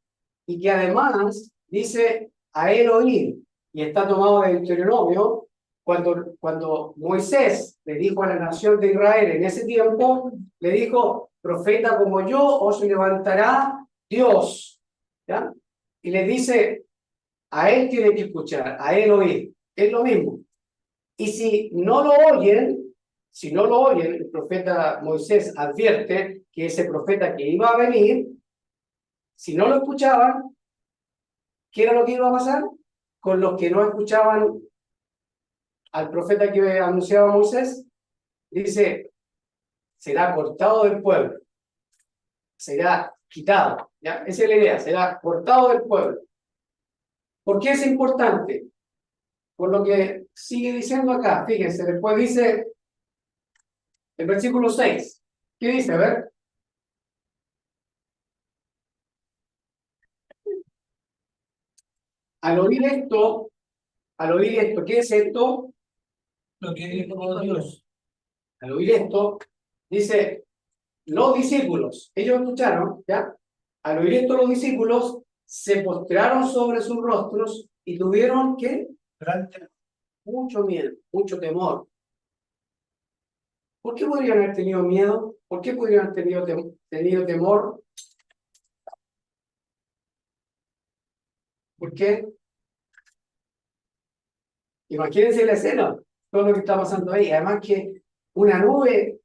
y que además dice a él oír, y está tomado del Deuteronomio, cuando Moisés le dijo a la nación de Israel en ese tiempo, le dijo, profeta como yo os levantará Dios, ¿ya? Y le dice, a él tiene que escuchar, a él oír, es lo mismo. Y si no lo oyen, el profeta Moisés advierte que ese profeta que iba a venir, si no lo escuchaban, ¿qué era lo que iba a pasar? Con los que no escuchaban al profeta que anunciaba Moisés, dice, será cortado del pueblo, será quitado, ¿ya? Esa es la idea, será cortado del pueblo. ¿Por qué es importante? Por lo que sigue diciendo acá, fíjense, después dice el versículo 6, ¿qué dice? A ver. Al oír esto, ¿qué es esto? Lo que dijo Dios. Al oír esto, dice, los discípulos, ellos escucharon, ¿ya? Al oír esto los discípulos se postraron sobre sus rostros y tuvieron, ¿qué? Mucho miedo, mucho temor. ¿Por qué podrían haber tenido miedo? ¿Por qué podrían haber tenido temor? ¿Por qué? Imagínense la escena, todo lo que está pasando ahí. Además que una nube,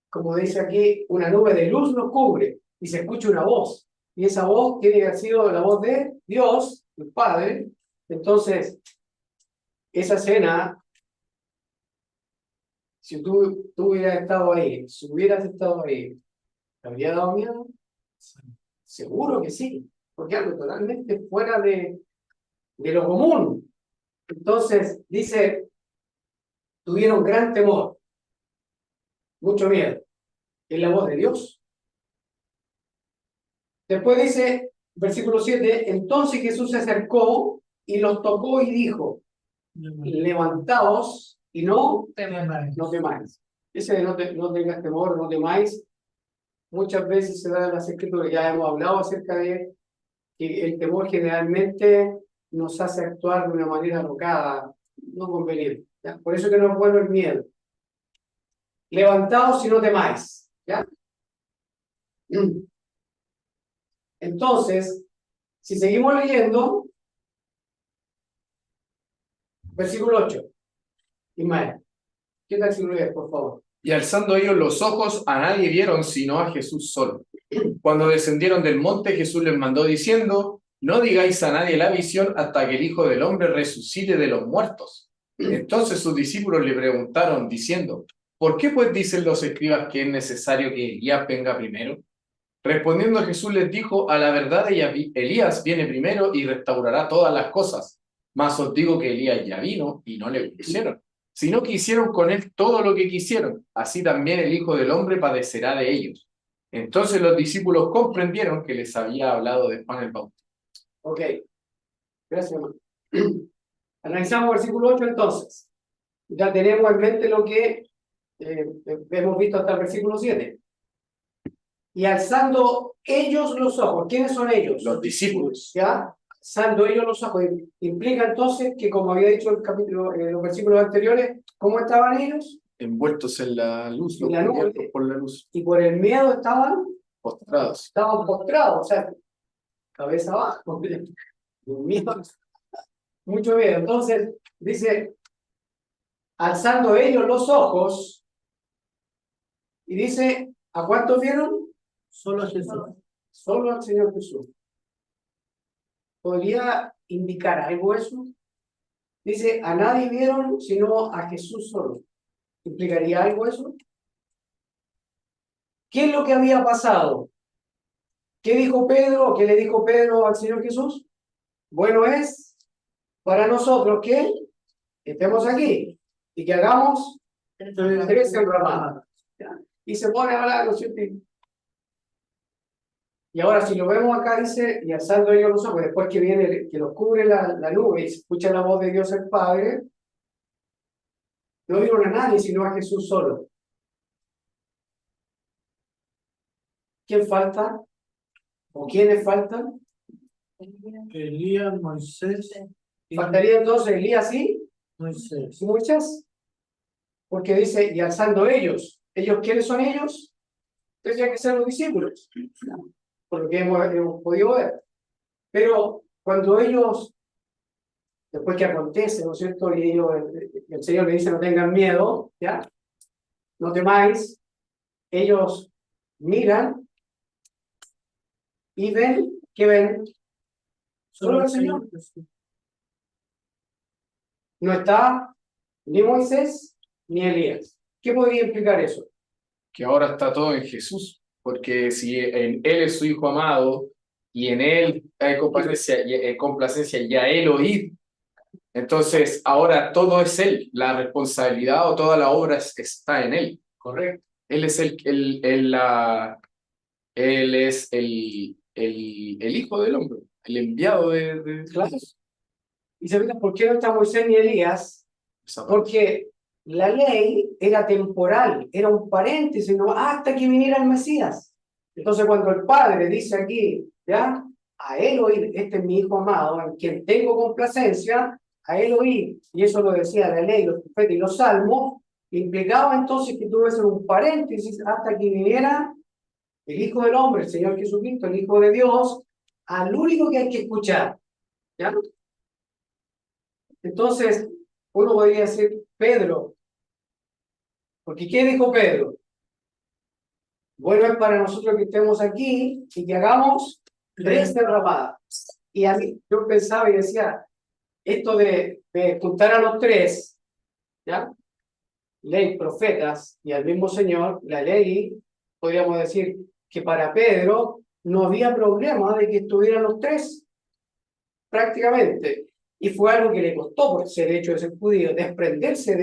como dice aquí, una nube de luz nos cubre y se escucha una voz. Y esa voz tiene que haber sido la voz de Dios, el Padre. Entonces, esa cena, si tú hubieras estado ahí, si hubieras estado ahí, ¿te habría dado miedo? Seguro que sí, porque algo totalmente fuera de lo común. Entonces, dice, tuvieron gran temor, mucho miedo. Es la voz de Dios. Después dice, versículo 7, entonces Jesús se acercó y los tocó y dijo, levantaos y no temáis. Ese de no tengas temor, no temáis, muchas veces se da en las escrituras, ya hemos hablado acerca de que el temor generalmente nos hace actuar de una manera alocada, no conveniente. ¿Ya? Por eso que no es bueno el miedo. Levantaos y no temáis. ¿Ya? Entonces, si seguimos leyendo, versículo 8. Ismael, ¿qué tal si lo lees, por favor? Y alzando ellos los ojos, a nadie vieron sino a Jesús solo. Cuando descendieron del monte, Jesús les mandó diciendo, no digáis a nadie la visión hasta que el Hijo del Hombre resucite de los muertos. Entonces sus discípulos le preguntaron, diciendo, ¿por qué pues dicen los escribas que es necesario que Elías venga primero? Respondiendo Jesús les dijo, a la verdad Elías viene primero y restaurará todas las cosas. Mas os digo que Elías ya vino y no le obedecieron, sino que hicieron con él todo lo que quisieron. Así también el Hijo del Hombre padecerá de ellos. Entonces los discípulos comprendieron que les había hablado de Juan el Bautista. Ok, gracias, hermano. Analizamos versículo 8 entonces. Ya tenemos en mente lo que hemos visto hasta el versículo 7. Y alzando ellos los ojos, ¿quiénes son ellos? Los discípulos. ¿Ya? Alzando ellos los ojos. Implica entonces que, como había dicho el capítulo, los versículos anteriores, ¿cómo estaban ellos? Envueltos en la luz, En la nube. cubiertos por la luz, Y por el miedo estaban postrados. postrados, o sea, cabeza abajo. Miedo. Mucho miedo. Entonces, dice, alzando ellos los ojos, y dice, ¿a cuántos vieron? Solo a Jesús. Solo al Señor Jesús. ¿Podría indicar algo eso? Dice, a nadie vieron sino a Jesús solo. ¿Implicaría algo eso? ¿Qué es lo que había pasado? ¿Qué dijo Pedro? ¿Qué le dijo Pedro al Señor Jesús? Bueno es para nosotros que estemos aquí y que hagamos 13 enramadas. Y se pone a hablar, ¿no es cierto? Y ahora si lo vemos acá, dice, y alzando ellos los ojos, después que viene, que los cubre la nube y se escucha la voz de Dios el Padre, no vieron a nadie sino a Jesús solo. ¿Quién falta? ¿O quiénes faltan? Elías, Moisés y Faltaría entonces Elías y Moisés. muchas. Porque dice, y alzando ellos. ¿Ellos quiénes son ellos? Tendrían que ser los discípulos, por lo que hemos podido ver. Pero cuando ellos, después que acontece, ¿no es cierto? Y ellos, el Señor le dice, no tengan miedo, ¿ya? No temáis. Ellos miran y ven, ¿qué ven? Solo el Señor. No está ni Moisés ni Elías. ¿Qué podría implicar eso? Que ahora está todo en Jesús, porque si en Él es su Hijo amado y en Él hay complacencia y a Él oíd, entonces ahora todo es Él, la responsabilidad o toda la obra está en Él. Correcto. Él es Él es el Hijo del Hombre, el enviado de Claro. Y se fijan, ¿por qué no está Moisés ni Elías? Porque la ley era temporal, era un paréntesis, ¿no? Hasta que viniera el Mesías. Entonces, cuando el Padre dice aquí, ¿ya? A él oír, este es mi Hijo amado, en quien tengo complacencia, a él oír, y eso lo decía la ley, los profetas y los salmos, implicaba entonces que tuvo que ser un paréntesis hasta que viniera el Hijo del Hombre, el Señor Jesucristo, el Hijo de Dios, al único que hay que escuchar, ¿ya? Entonces, uno podría decir, Pedro, porque ¿qué dijo Pedro? Bueno es para nosotros que estemos aquí y que hagamos 3 derramadas. Y a mí, yo pensaba y decía, esto de juntar a los tres, ¿ya? Ley, profetas y al mismo Señor, la ley, podríamos decir que para Pedro no había problema de que estuvieran los tres, prácticamente. Y fue algo que le costó por ser hecho de ser judío, desprenderse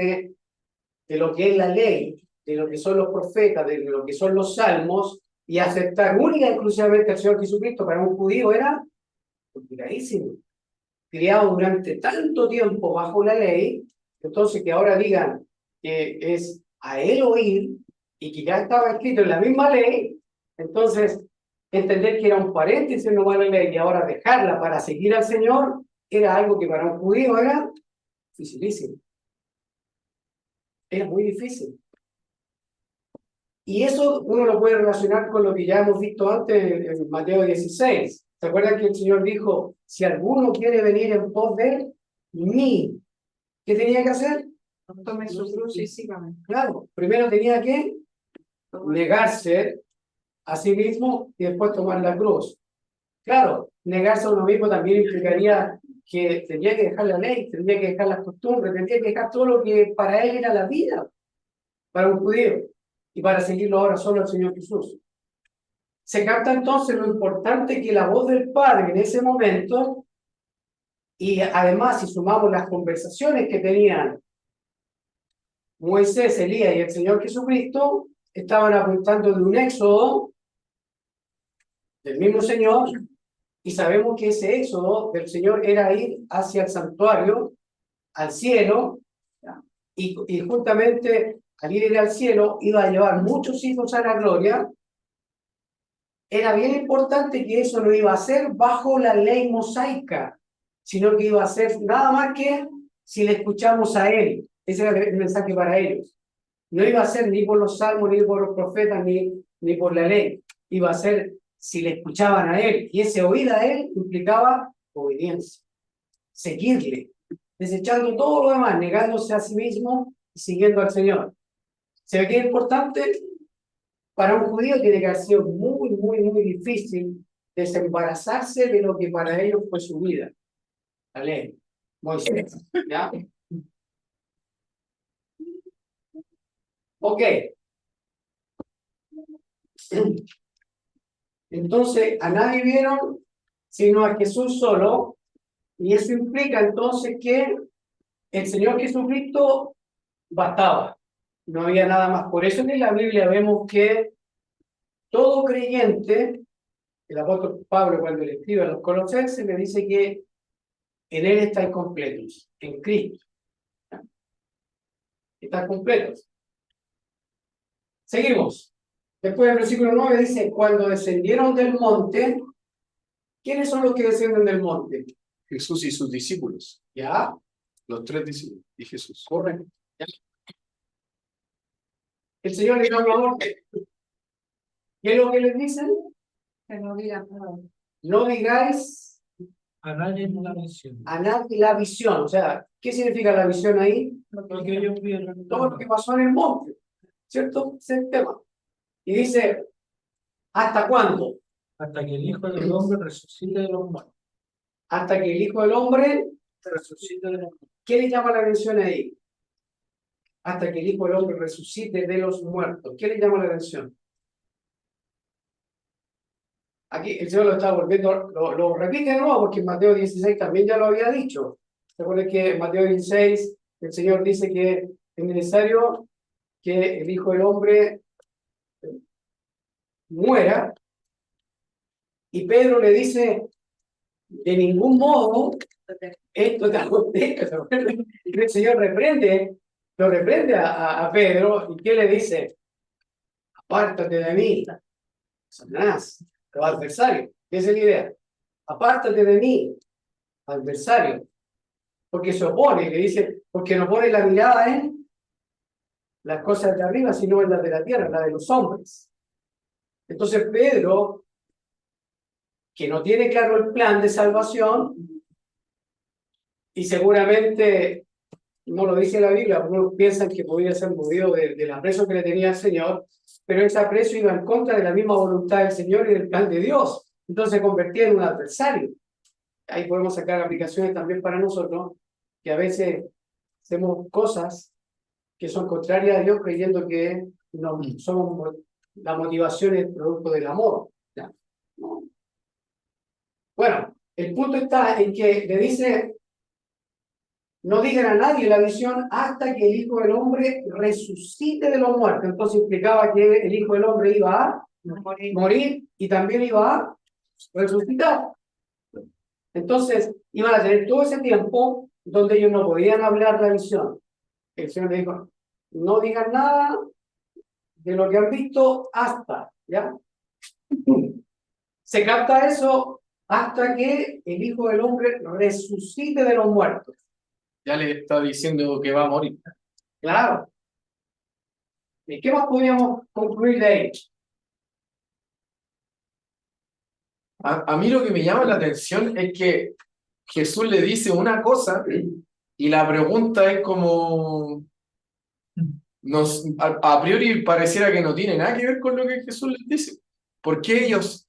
de lo que es la ley, de lo que son los profetas, de lo que son los salmos, y aceptar única y exclusivamente al Señor Jesucristo para un judío era complicadísimo. Criado durante tanto tiempo bajo la ley, entonces que ahora digan que es a él oír y que ya estaba escrito en la misma ley, entonces entender que era un paréntesis en la ley y ahora dejarla para seguir al Señor era algo que para un judío era dificilísimo. Era muy difícil. Y eso uno lo puede relacionar con lo que ya hemos visto antes en Mateo 16. ¿Se acuerdan que el Señor dijo, si alguno quiere venir en pos de mí, ¿qué tenía que hacer? Tome su cruz y sígame. Claro, primero tenía que negarse a sí mismo y después tomar la cruz. Claro, negarse a uno mismo también implicaría que tendría que dejar la ley, tendría que dejar las costumbres, tendría que dejar todo lo que para él era la vida, para un judío, y para seguirlo ahora solo al Señor Jesús. Se capta entonces lo importante que la voz del Padre en ese momento, y además si sumamos las conversaciones que tenían Moisés, Elías y el Señor Jesucristo, estaban apuntando de un éxodo del mismo Señor, y sabemos que ese éxodo del Señor era ir hacia el santuario, al cielo, y justamente al ir al cielo iba a llevar muchos hijos a la gloria. Era bien importante que eso no iba a ser bajo la ley mosaica, sino que iba a ser nada más que si le escuchamos a Él. Ese era el mensaje para ellos. No iba a ser ni por los salmos, ni por los profetas, ni por la ley. Iba a ser si le escuchaban a Él. Y ese oír a Él implicaba obediencia, seguirle, desechando todo lo demás, negándose a sí mismo y siguiendo al Señor. ¿Se ve que es importante? Para un judío tiene que haber sido muy, muy, muy difícil desembarazarse de lo que para ellos fue su vida. La ley, Moisés, ¿ya? Ok. Entonces, a nadie vieron sino a Jesús solo, y eso implica entonces que el Señor Jesucristo bastaba. No había nada más. Por eso en la Biblia vemos que todo creyente, el apóstol Pablo cuando le escribe a los Colosenses le dice que en Él estáis completos, en Cristo. ¿Ya? Están completos. Seguimos. Después del versículo 9 dice, cuando descendieron del monte, ¿quiénes son los que descienden del monte? Jesús y sus discípulos, ¿Ya? los 3 discípulos y Jesús. Correcto. ¿Ya? El Señor les llama al monte. ¿Qué es lo que les dicen? Que no digan nada. No digáis A nadie en la visión. a nadie la visión. O sea, ¿qué significa la visión ahí? Porque ellos vieron Todo lo que pasó en el monte. ¿Cierto? Ese es el tema. Y dice, ¿hasta cuándo? hasta que el Hijo del Hombre resucite de los muertos. Hasta que el Hijo del Hombre, Resucite de los muertos. ¿qué le llama la atención ahí? Hasta que el Hijo del Hombre resucite de los muertos. ¿Qué le llama la atención? Aquí el Señor lo está volviendo, lo repite de nuevo, porque en Mateo 16 también ya lo había dicho. ¿Se acuerdan que en Mateo 16 el Señor dice que es necesario que el Hijo del Hombre muera? Y Pedro le dice, de ningún modo, esto te acontece. Y el Señor lo reprende a Pedro, ¿y qué le dice? Apártate de mí, Satanás, o adversario. Esa es la idea. Apártate de mí, adversario. Porque se opone, le dice, porque no pone la mirada en las cosas de arriba, sino en las de la tierra, las de los hombres. Entonces Pedro, que no tiene claro el plan de salvación, y seguramente no lo dice la Biblia, algunos piensan que podría ser movido del aprecio que le tenía el Señor, pero ese aprecio iba en contra de la misma voluntad del Señor y del plan de Dios. Entonces se convertía en un adversario. ahí podemos sacar aplicaciones también para nosotros, que a veces hacemos cosas que son contrarias a Dios creyendo que no somos, la motivación es producto del amor. ¿Ya? No. Bueno, el punto está en que le dice, no digan a nadie la visión hasta que el Hijo del Hombre resucite de los muertos. Entonces implicaba que el Hijo del Hombre iba a morir y también iba a resucitar. Entonces iban a tener todo ese tiempo donde ellos no podían hablar la visión. El Señor le dijo, no digan nada de lo que han visto hasta, ¿ya? Se capta eso hasta que el Hijo del Hombre resucite de los muertos. Ya le está diciendo que va a morir. Claro. ¿Y qué más podríamos concluir de ahí? A mí lo que me llama la atención es que Jesús le dice una cosa y la pregunta es como, a priori pareciera que no tiene nada que ver con lo que Jesús les dice. ¿Por qué ellos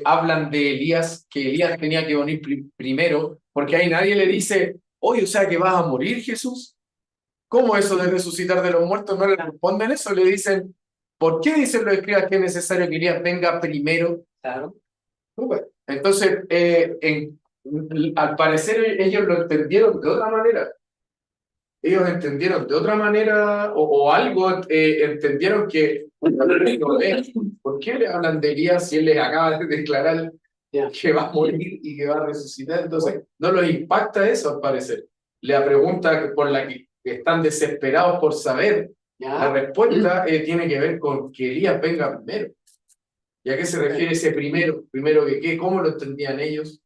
hablan de Elías, que Elías tenía que venir primero? Porque ahí nadie le dice, oye, o sea que vas a morir, Jesús. ¿Cómo eso de resucitar de los muertos? No le responden eso, le dicen, ¿por qué dicen los escribas que es necesario que Elías venga primero? Claro. Entonces, al parecer ellos lo entendieron de otra manera. Ellos entendieron de otra manera o algo, entendieron que ¿por qué le hablan de Elías si él les acaba de declarar que va a morir y que va a resucitar? Entonces, no los impacta eso al parecer. La pregunta por la que están desesperados por saber, la respuesta tiene que ver con que Elías venga primero. ¿Y a qué se refiere ese primero? ¿Primero que qué? ¿Cómo lo entendían ellos?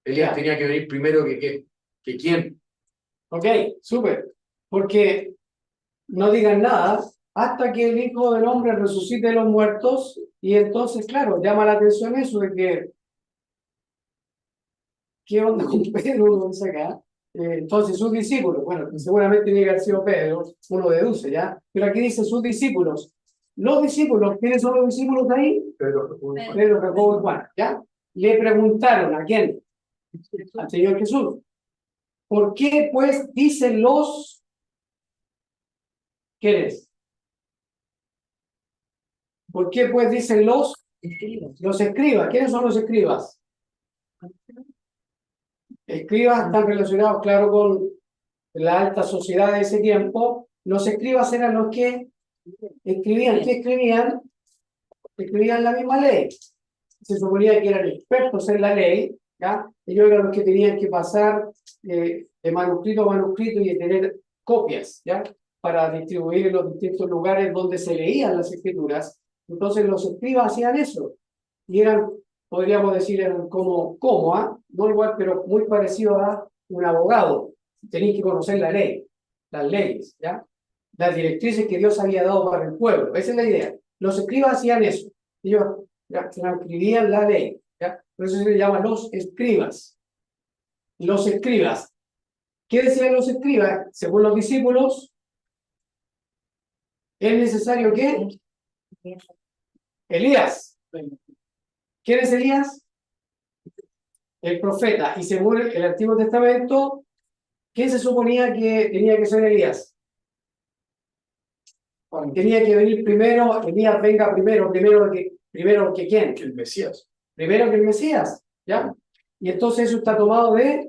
Elías tenía que venir primero que qué. ¿Que quién? Ok, súper. Porque no digan nada hasta que el Hijo del Hombre resucite de los muertos. Y entonces, claro, llama la atención eso de que ¿qué onda con Pedro? Uno dice acá. Entonces sus discípulos, bueno, seguramente tiene que haber sido Pedro, uno deduce, ¿ya? Pero aquí dice sus discípulos. Los discípulos, ¿quiénes son los discípulos de ahí? Pedro, Jacobo y Juan, ¿ya? Le preguntaron, ¿a quién? Al Señor Jesús. ¿Por qué, pues, dicen los... ¿Quiénes? ¿Por qué, pues, dicen los escribas? ¿Quiénes son los escribas? Escribas están relacionados, claro, con la alta sociedad de ese tiempo. Los escribas eran los que escribían. ¿Qué escribían? Escribían la misma ley. Se suponía que eran expertos en la ley, ¿ya? Ellos eran los que tenían que pasar de manuscrito a manuscrito y tener copias, ¿ya? Para distribuir en los distintos lugares donde se leían las escrituras. Entonces los escribas hacían eso. Y eran, podríamos decir, eran como no igual, pero muy parecido a un abogado. Tenían que conocer la ley, las leyes, ¿ya? Las directrices que Dios había dado para el pueblo. Esa es la idea. Los escribas hacían eso. Ellos transcribían la ley, ¿ya? Por eso se les llama los escribas. Los escribas. ¿Qué decían los escribas? Según los discípulos, ¿es necesario qué? Elías. ¿Quién es Elías? El profeta. Y según el Antiguo Testamento, ¿quién se suponía que tenía que ser Elías? Tenía que venir primero, Elías venga primero que ¿quién? El Mesías. Primero que el Mesías, ¿ya? Y entonces eso está tomado de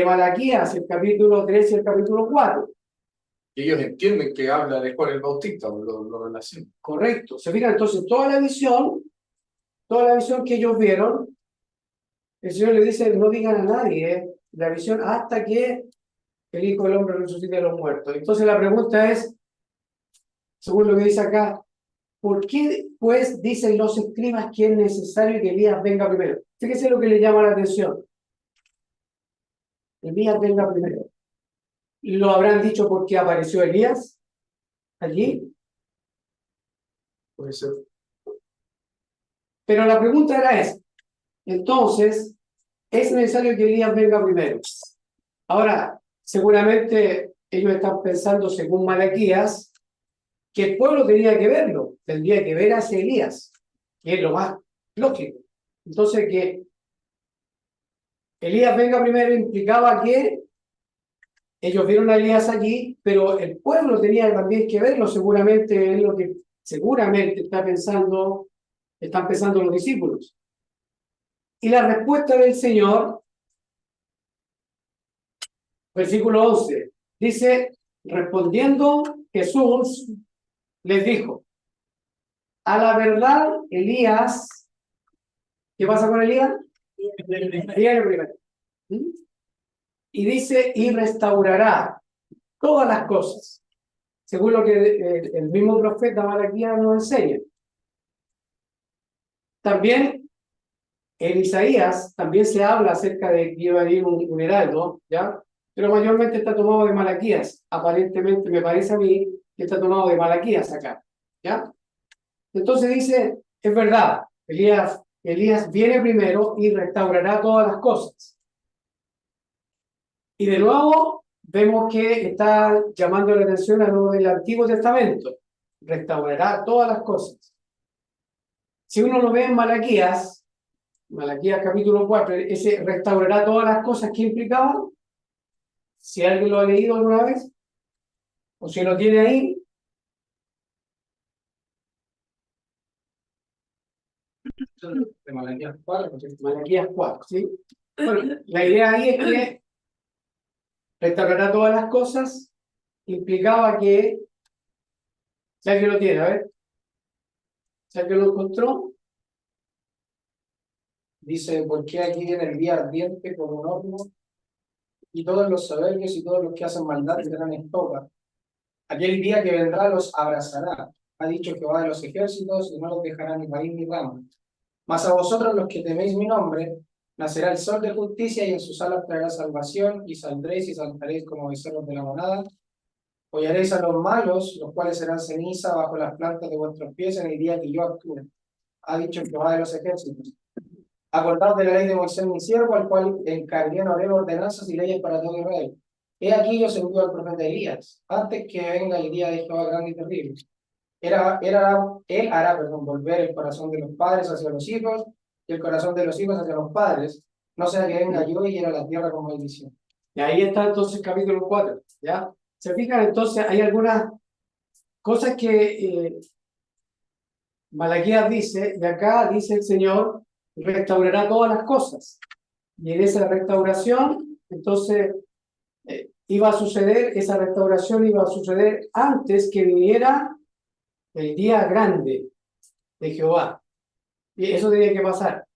Malaquías, el capítulo 3 y el capítulo 4. Y ellos entienden que habla de Juan el Bautista, lo relaciona. Correcto. Se fijan, entonces toda la visión que ellos vieron, el Señor le dice, no digan a nadie la visión hasta que el Hijo del Hombre resucite de los muertos. Entonces la pregunta es, según lo que dice acá, ¿por qué pues dicen los escribas que es necesario que Elías venga primero? Fíjese lo que le llama la atención. Elías venga primero. ¿Lo habrán dicho porque apareció Elías allí? Puede ser. Pero la pregunta era esa. Entonces, es necesario que Elías venga primero. Ahora, seguramente ellos están pensando, según Malaquías, que el pueblo tenía que verlo, tendría que ver hacia Elías, que es lo más lógico. Entonces, que Elías venga primero implicaba que ellos vieron a Elías allí, pero el pueblo tenía también que verlo, seguramente es lo que seguramente están pensando los discípulos. Y la respuesta del Señor, versículo 11, dice, respondiendo Jesús les dijo, a la verdad, Elías, ¿qué pasa con Elías? Viene primero. ¿Mm? Y dice, y restaurará todas las cosas, según lo que el mismo profeta Malaquías nos enseña. También en Isaías también se habla acerca de que iba a venir un heraldo, ¿ya? Pero mayormente está tomado de Malaquías. Aparentemente, me parece a mí que está tomado de Malaquías acá, ¿ya? Entonces dice, es verdad, Elías viene primero y restaurará todas las cosas. Y de nuevo vemos que está llamando la atención a lo del Antiguo Testamento. Restaurará todas las cosas. Si uno lo ve en Malaquías capítulo 4, ese restaurará todas las cosas que implicaba. Si alguien lo ha leído alguna vez, o si lo tiene ahí, De Malaquías 4, Malaquías 4, ¿sí? Bueno, la idea ahí es que restaurará todas las cosas, implicaba que, si alguien lo tiene, a ver, si alguien lo encontró, dice, porque aquí viene el día ardiente como un horno, y todos los soberbios y todos los que hacen maldad serán estopa. Aquel día que vendrá los abrazará, ha dicho Jehová de los ejércitos, y no los dejará ni raíz ni rama. Mas a vosotros los que teméis mi nombre, nacerá el sol de justicia, y en sus alas traerá salvación, y saldréis y saltaréis como becerros de la manada. Hollaréis a los malos, los cuales serán ceniza bajo las plantas de vuestros pies en el día que yo actúe, ha dicho Jehová de los ejércitos. Acordaos de la ley de Moisés mi siervo, al cual encargué en Horeb ordenanzas y leyes para todo Israel. He aquí yo se envío al profeta Elías, antes que venga el día de Jehová grande y terrible. Él hará, volver el corazón de los padres hacia los hijos, y el corazón de los hijos hacia los padres, no sea que venga yo y hiera la tierra con maldición. y ahí está entonces capítulo 4, ¿ya? ¿Se fijan? Entonces hay algunas cosas que Malaquías dice, y acá dice el Señor, restaurará todas las cosas. Y en esa restauración, entonces, esa restauración iba a suceder antes que viniera el día grande de Jehová. Y eso tenía que pasar.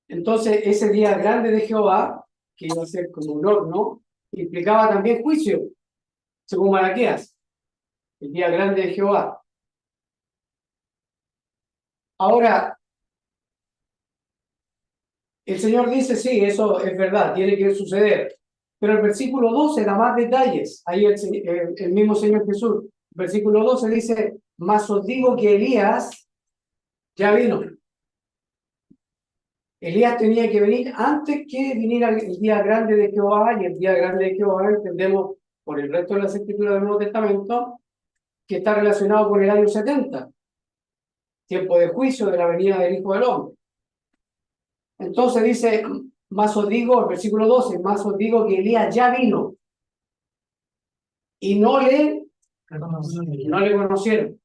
Entonces, ese día grande de Jehová, que iba a ser como un horno, implicaba también juicio, según Malaquías, el día grande de Jehová. Ahora, el Señor dice, sí, eso es verdad, tiene que suceder. Pero el versículo 12 da más detalles. Ahí el mismo Señor Jesús, versículo 12 dice, mas os digo que Elías ya vino. Elías tenía que venir antes que viniera el día grande de Jehová, y el día grande de Jehová entendemos por el resto de las escrituras del Nuevo Testamento que está relacionado con el año 70, tiempo de juicio de la venida del Hijo del Hombre. Entonces dice, más os digo, el versículo 12, más os digo que Elías ya vino y no le conocieron,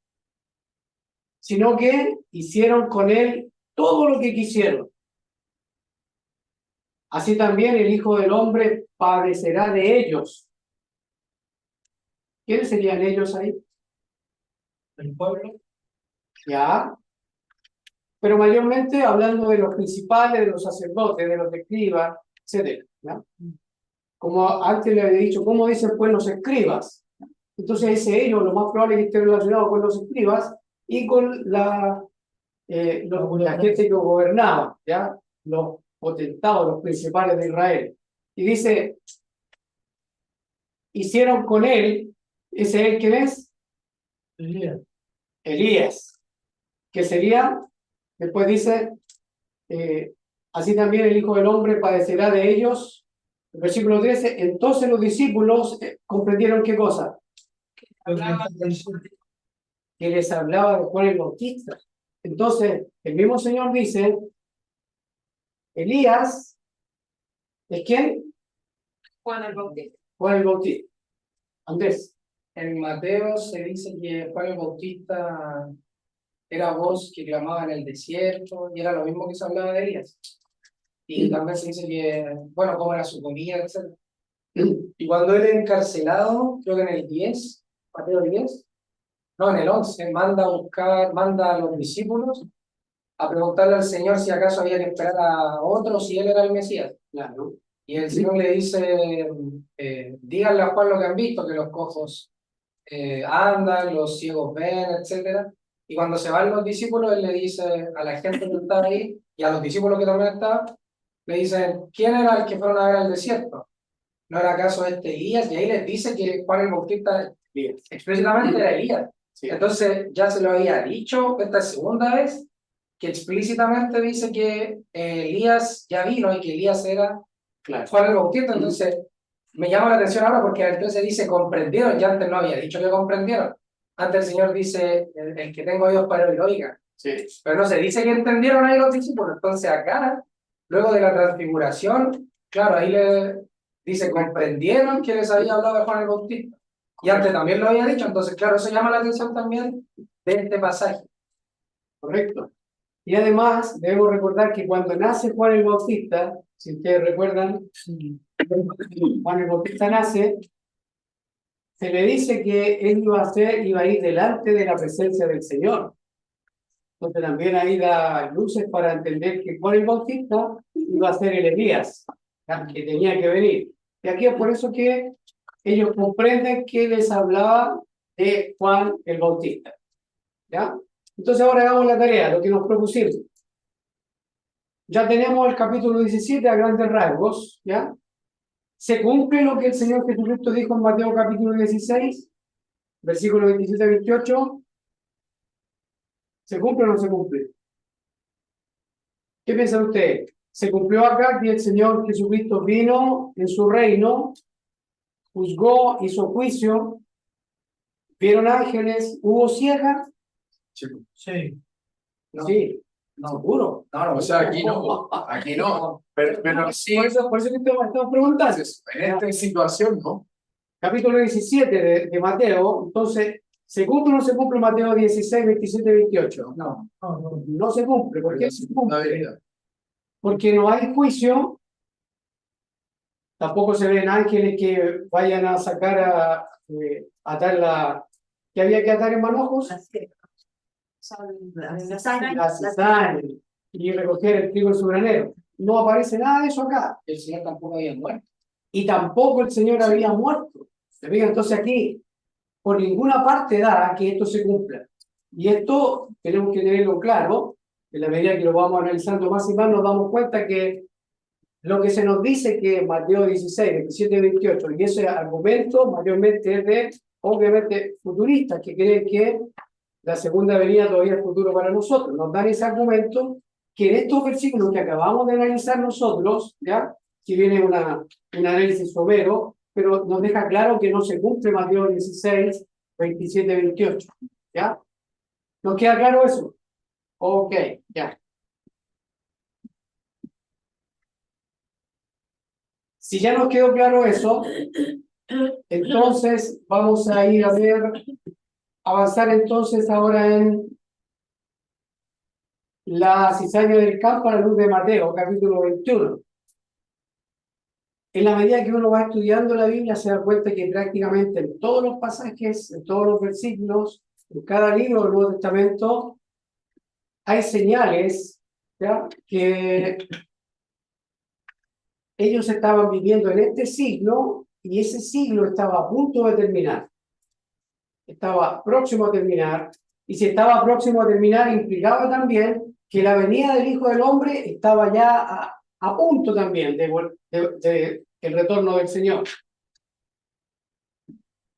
sino que hicieron con él todo lo que quisieron. Así también el Hijo del Hombre padecerá de ellos. ¿Quiénes serían ellos ahí? El pueblo. Ya. Pero mayormente hablando de los principales, de los sacerdotes, de los escribas, etc. ¿Ya? Como antes le había dicho, ¿cómo dicen pues los escribas? Entonces ese ellos, lo más probable es que esté relacionado con los escribas y con la gente que gobernaba, ¿ya? Los potentados, los principales de Israel. Y dice, hicieron con él, ¿ese él quién es? Elías, que sería, después dice, así también el Hijo del Hombre padecerá de ellos. El versículo 13, entonces los discípulos comprendieron qué cosa. Que les hablaba de Juan el Bautista. Entonces, el mismo Señor dice, Elías ¿Es quién? Juan el Bautista. Juan el Bautista. Andrés. En Mateo se dice que Juan el Bautista era voz que clamaba en el desierto, y era lo mismo que se hablaba de Elías. Y también se dice que, bueno, cómo era su comida, etc. Y cuando él es encarcelado, creo que en el 10, Mateo 10, no, en el 11, manda a los discípulos a preguntarle al Señor si acaso había que esperar a otro, si él era el Mesías. Claro. Y el Señor le dice, díganle a Juan lo que han visto, que los cojos andan, los ciegos ven, etc. Y cuando se van los discípulos, él le dice a la gente que estaba ahí, y a los discípulos que también estaban, le dicen, ¿quién era el que fueron a ver al desierto? ¿No era acaso este Elías? Y ahí les dice que Juan el Bautista explícitamente era Elías. Sí. Entonces ya se lo había dicho esta segunda vez, que explícitamente dice que Elías ya vino y que Elías era Claro. Juan el Bautista. Entonces me llama la atención ahora porque entonces dice comprendieron, ya antes no había dicho que comprendieron. Antes el Señor dice, el que tengo oídos para oír, oiga. Sí. Pero no se dice que entendieron ahí los discípulos. Entonces acá, luego de la transfiguración, claro, ahí le dice, comprendieron que les había hablado de Juan el Bautista. Y antes también lo había dicho, entonces claro, eso llama la atención también de este pasaje. Correcto. Y además, debemos recordar que cuando nace Juan el Bautista, si ustedes recuerdan, Juan el Bautista nace, se le dice que él iba a ir delante de la presencia del Señor. Entonces también ahí da luces para entender que Juan el Bautista iba a ser el Elías, ¿ya? Que tenía que venir. Y aquí es por eso que ellos comprenden que les hablaba de Juan el Bautista. ¿Ya? Entonces ahora hagamos la tarea, lo que nos propusimos. Ya tenemos el capítulo 17 a grandes rasgos, ¿ya? ¿Se cumple lo que el Señor Jesucristo dijo en Mateo capítulo 16, versículos 27 a 28? ¿Se cumple o no se cumple? ¿Qué piensan ustedes? ¿Se cumplió acá que el Señor Jesucristo vino en su reino, juzgó, hizo juicio, vieron ángeles, hubo ciegas? Sí. Sí, No, seguro. O sea, aquí no, pero sí, Por eso que estamos preguntando. en esta situación, ¿no? Capítulo 17 de Mateo, entonces, ¿se cumple o no se cumple Mateo 16, 27, 28? No se cumple. ¿Por qué se cumple? Porque no hay juicio, tampoco se ven ángeles que vayan a sacar atar que había que atar en manojos, la cizaña y recoger el trigo en su granero. No aparece nada de eso acá. el Señor tampoco había muerto. Y tampoco el Señor había muerto. ¿Se fijan? Entonces aquí, por ninguna parte da que esto se cumpla. Y esto tenemos que tenerlo claro, en la medida que lo vamos analizando más y más, nos damos cuenta que lo que se nos dice que Mateo 16, 27, 28, y ese argumento mayormente es de, obviamente, futuristas, que creen que la segunda venida todavía es futuro para nosotros. Nos dan ese argumento que en estos versículos que acabamos de analizar nosotros, ¿ya? Que viene un análisis somero, pero nos deja claro que no se cumple Mateo 16, 27, 28, ¿ya? ¿Nos queda claro eso? Ok, ya. Si ya nos quedó claro eso, entonces vamos a ir a avanzar entonces ahora en la cizaña del campo a la luz de Mateo, capítulo 21. En la medida que uno va estudiando la Biblia, se da cuenta que prácticamente en todos los pasajes, en todos los versículos, en cada libro del Nuevo Testamento, hay señales, ¿ya? Que ellos estaban viviendo en este siglo y ese siglo estaba a punto de terminar. Estaba próximo a terminar, y si estaba próximo a terminar, implicaba también que la venida del Hijo del Hombre estaba ya a punto también de el retorno del Señor.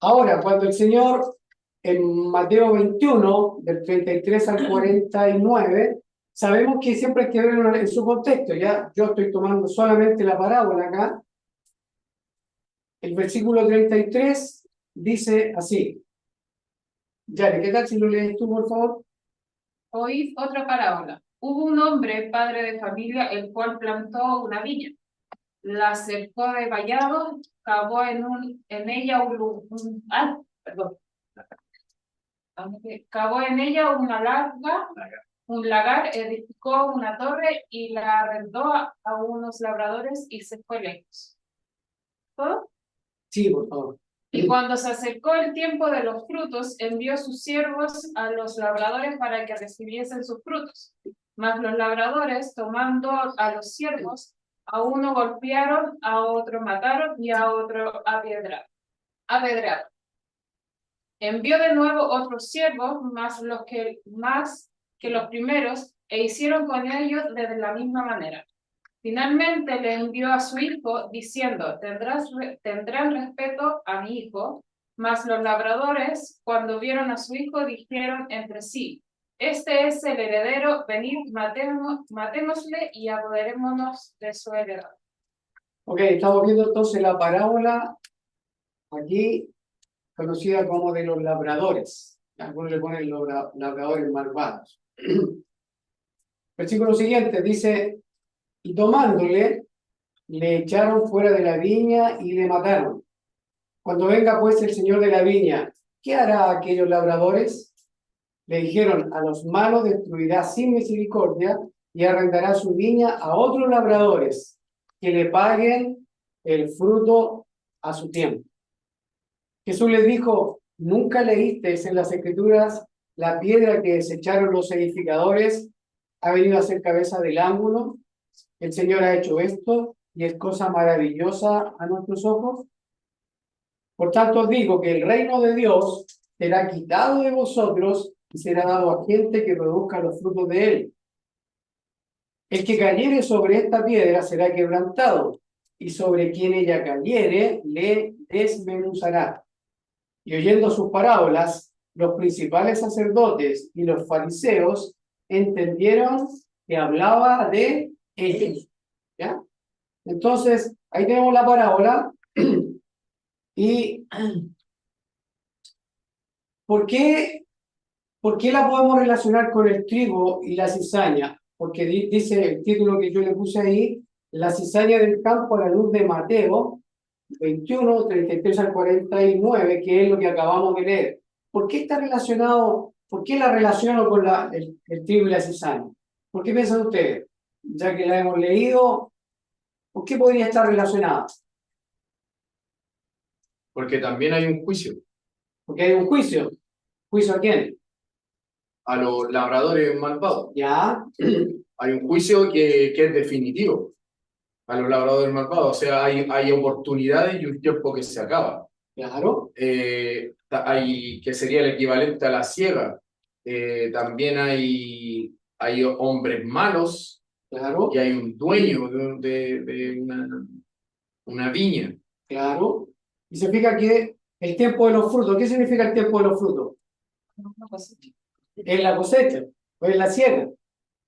Ahora, cuando el Señor, en Mateo 21, del 33 al 49, sabemos que siempre hay que verlo en su contexto. Ya yo estoy tomando solamente la parábola acá. El versículo 33 dice así. Yare, ¿qué tal si lo lees tú, por favor? Oíd otra parábola. Hubo un hombre, padre de familia, el cual plantó una viña. la cercó de vallado, cavó en ella cavó en ella un lagar, edificó una torre y la arrendó a unos labradores y se fue lejos. ¿Todo? Sí, por favor. Y cuando se acercó el tiempo de los frutos, envió sus siervos a los labradores para que recibiesen sus frutos. Mas los labradores, tomando a los siervos, a uno golpearon, a otro mataron y a otro apedrearon. Envió de nuevo otros siervos, más que los primeros, e hicieron con ellos de la misma manera. Finalmente le envió a su hijo, diciendo, tendrán respeto a mi hijo. Mas los labradores, cuando vieron a su hijo, dijeron entre sí, este es el heredero, venid, matémosle y apoderémonos de su heredad. Ok, estamos viendo entonces la parábola aquí conocida como de los labradores. Algunos le ponen los labradores malvados. Versículo siguiente dice, y tomándole, le echaron fuera de la viña y le mataron. Cuando venga pues el señor de la viña, ¿qué hará a aquellos labradores? Le dijeron, a los malos destruirá sin misericordia y arrendará su viña a otros labradores que le paguen el fruto a su tiempo. Jesús les dijo, ¿nunca leísteis en las Escrituras la piedra que desecharon los edificadores ha venido a ser cabeza del ángulo? El Señor ha hecho esto y es cosa maravillosa a nuestros ojos. Por tanto os digo que el reino de Dios será quitado de vosotros y será dado a gente que produzca los frutos de él. El que cayere sobre esta piedra será quebrantado, y sobre quien ella cayere le desmenuzará. Y oyendo sus parábolas, los principales sacerdotes y los fariseos entendieron que hablaba de ellos. ¿Ya? Entonces, ahí tenemos la parábola. ¿Y por qué la podemos relacionar con el trigo y la cizaña? Porque dice el título que yo le puse ahí, la cizaña del campo a la luz de Mateo 21, 33 al 49, que es lo que acabamos de leer. ¿Por qué está relacionado, por qué la relaciono con el trigo y la cizaña? ¿Por qué piensan ustedes? Ya que la hemos leído, ¿por qué podría estar relacionada? Porque también hay un juicio Porque hay un juicio. ¿Juicio a quién? a los labradores malvados. Ya, Hay un juicio que es definitivo a los labradores malvados. O sea, hay oportunidades y un tiempo que se acaba. claro, Hay, que sería el equivalente a la siega. También hay hombres malos claro, y hay un dueño de una viña. claro. Y se fija que el tiempo de los frutos, ¿qué significa el tiempo de los frutos? Es la cosecha, o es la siega.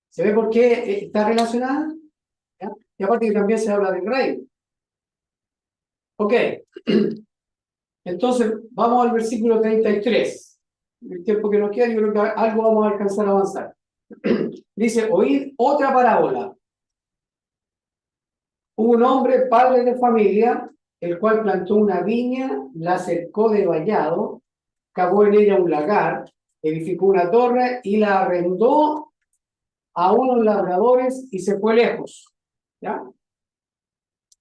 ¿Se ve por qué está relacionada? ¿Ya? Y aparte que también se habla del rey. Ok. Entonces, vamos al versículo 33. El tiempo que nos queda, yo creo que algo vamos a alcanzar a avanzar. Dice, oíd otra parábola. Hubo un hombre, padre de familia, el cual plantó una viña, la cercó de vallado, cavó en ella un lagar, edificó una torre y la arrendó a unos labradores y se fue lejos. ¿Ya?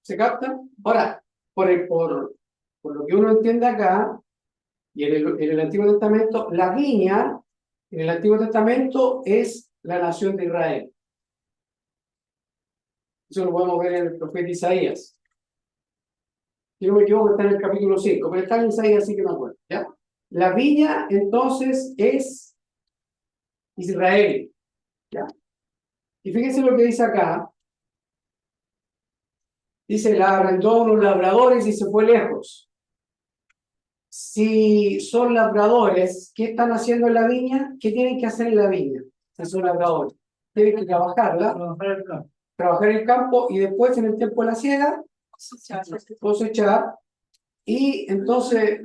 ¿Se capta? Ahora, por lo que uno entiende acá, y en el Antiguo Testamento, la viña en el Antiguo Testamento es la nación de Israel. Eso lo podemos ver en el profeta Isaías. Si no me equivoco, está en el capítulo 5, pero está en Isaías, así que me acuerdo. ¿Ya? La viña, entonces, es Israel. ¿Ya? Y fíjense lo que dice acá. Dice, la arrendó a unos labradores y se fue lejos. Si son labradores, ¿qué están haciendo en la viña? ¿Qué tienen que hacer en la viña? Si son labradores. Tienen que trabajarla, trabajar el campo y después en el tiempo de la siega, cosechar. Y entonces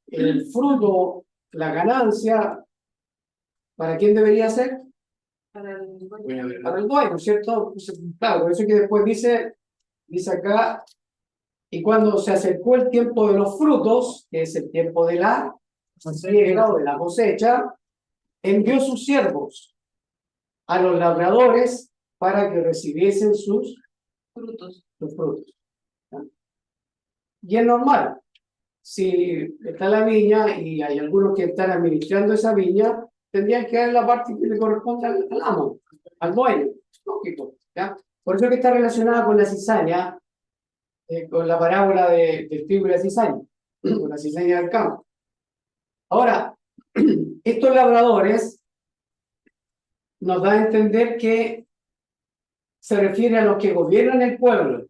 el fruto, la ganancia, ¿para quién debería ser? Para el Para el dueño, ¿cierto? Claro, por eso que después dice, dice acá, y cuando se acercó el tiempo de los frutos, que es el tiempo de la siega o de la cosecha, envió sus siervos a los labradores para que recibiesen sus Frutos. frutos. ¿Ya? Y es normal, si está la viña y hay algunos que están administrando esa viña, tendrían que dar la parte que le corresponde al amo, al dueño, lógico, ¿ya? Por eso que está relacionada con la cizaña, con la parábola del trigo y la cizaña, con la cizaña del campo. Ahora, estos labradores nos da a entender que se refiere a los que gobiernan el pueblo.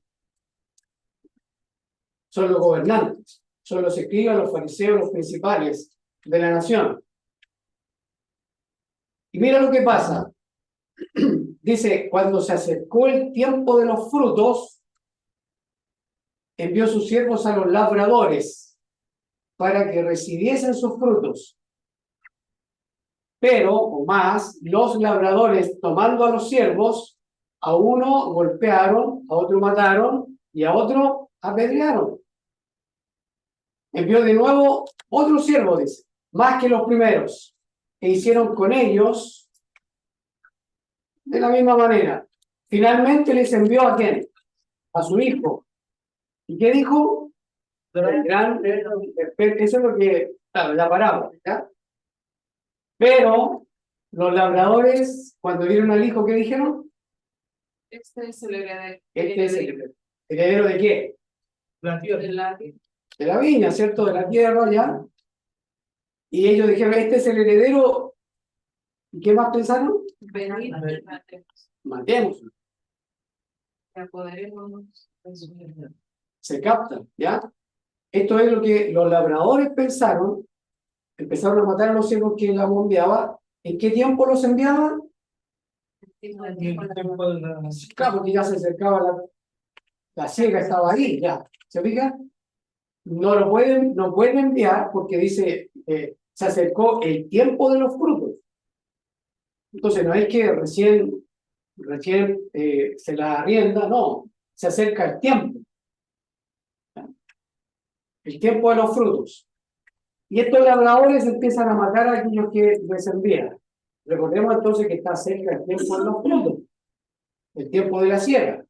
Son los gobernantes, son los escribas, los fariseos, los principales de la nación. Y mira lo que pasa. Dice, cuando se acercó el tiempo de los frutos, envió sus siervos a los labradores para que recibiesen sus frutos. Pero, o más, los labradores, tomando a los siervos, a uno golpearon, a otro mataron y a otro apedrearon. Envió de nuevo otro siervo, dice, más que los primeros, e hicieron con ellos de la misma manera. Finalmente les envió ¿a quién? A su hijo. ¿Y qué dijo? El gran, eso es lo que, claro, la parábola, ¿ya? Pero los labradores, cuando vieron al hijo, ¿qué dijeron? Este es el heredero. Este es el heredero ¿de qué? De la viña, ¿cierto? De la tierra, ¿ya? Y ellos dijeron, este es el heredero. ¿Y qué más pensaron? Venid y matemos. Matémoslo. Y apoderémonos de su heredero. Se capta, ¿ya? Esto es lo que los labradores pensaron. Empezaron a matar a los siervos que la enviaba. ¿En qué tiempo los enviaban? Claro, porque ya se acercaba la siega, estaba ahí, ya. ¿Se fija? No pueden enviar porque dice, se acercó el tiempo de los frutos. Entonces no es que recién se la arrienda, no, se acerca el tiempo. El tiempo de los frutos. Y estos labradores empiezan a matar a aquellos que les envían. Recordemos entonces que está cerca el tiempo de los frutos, el tiempo de la siega.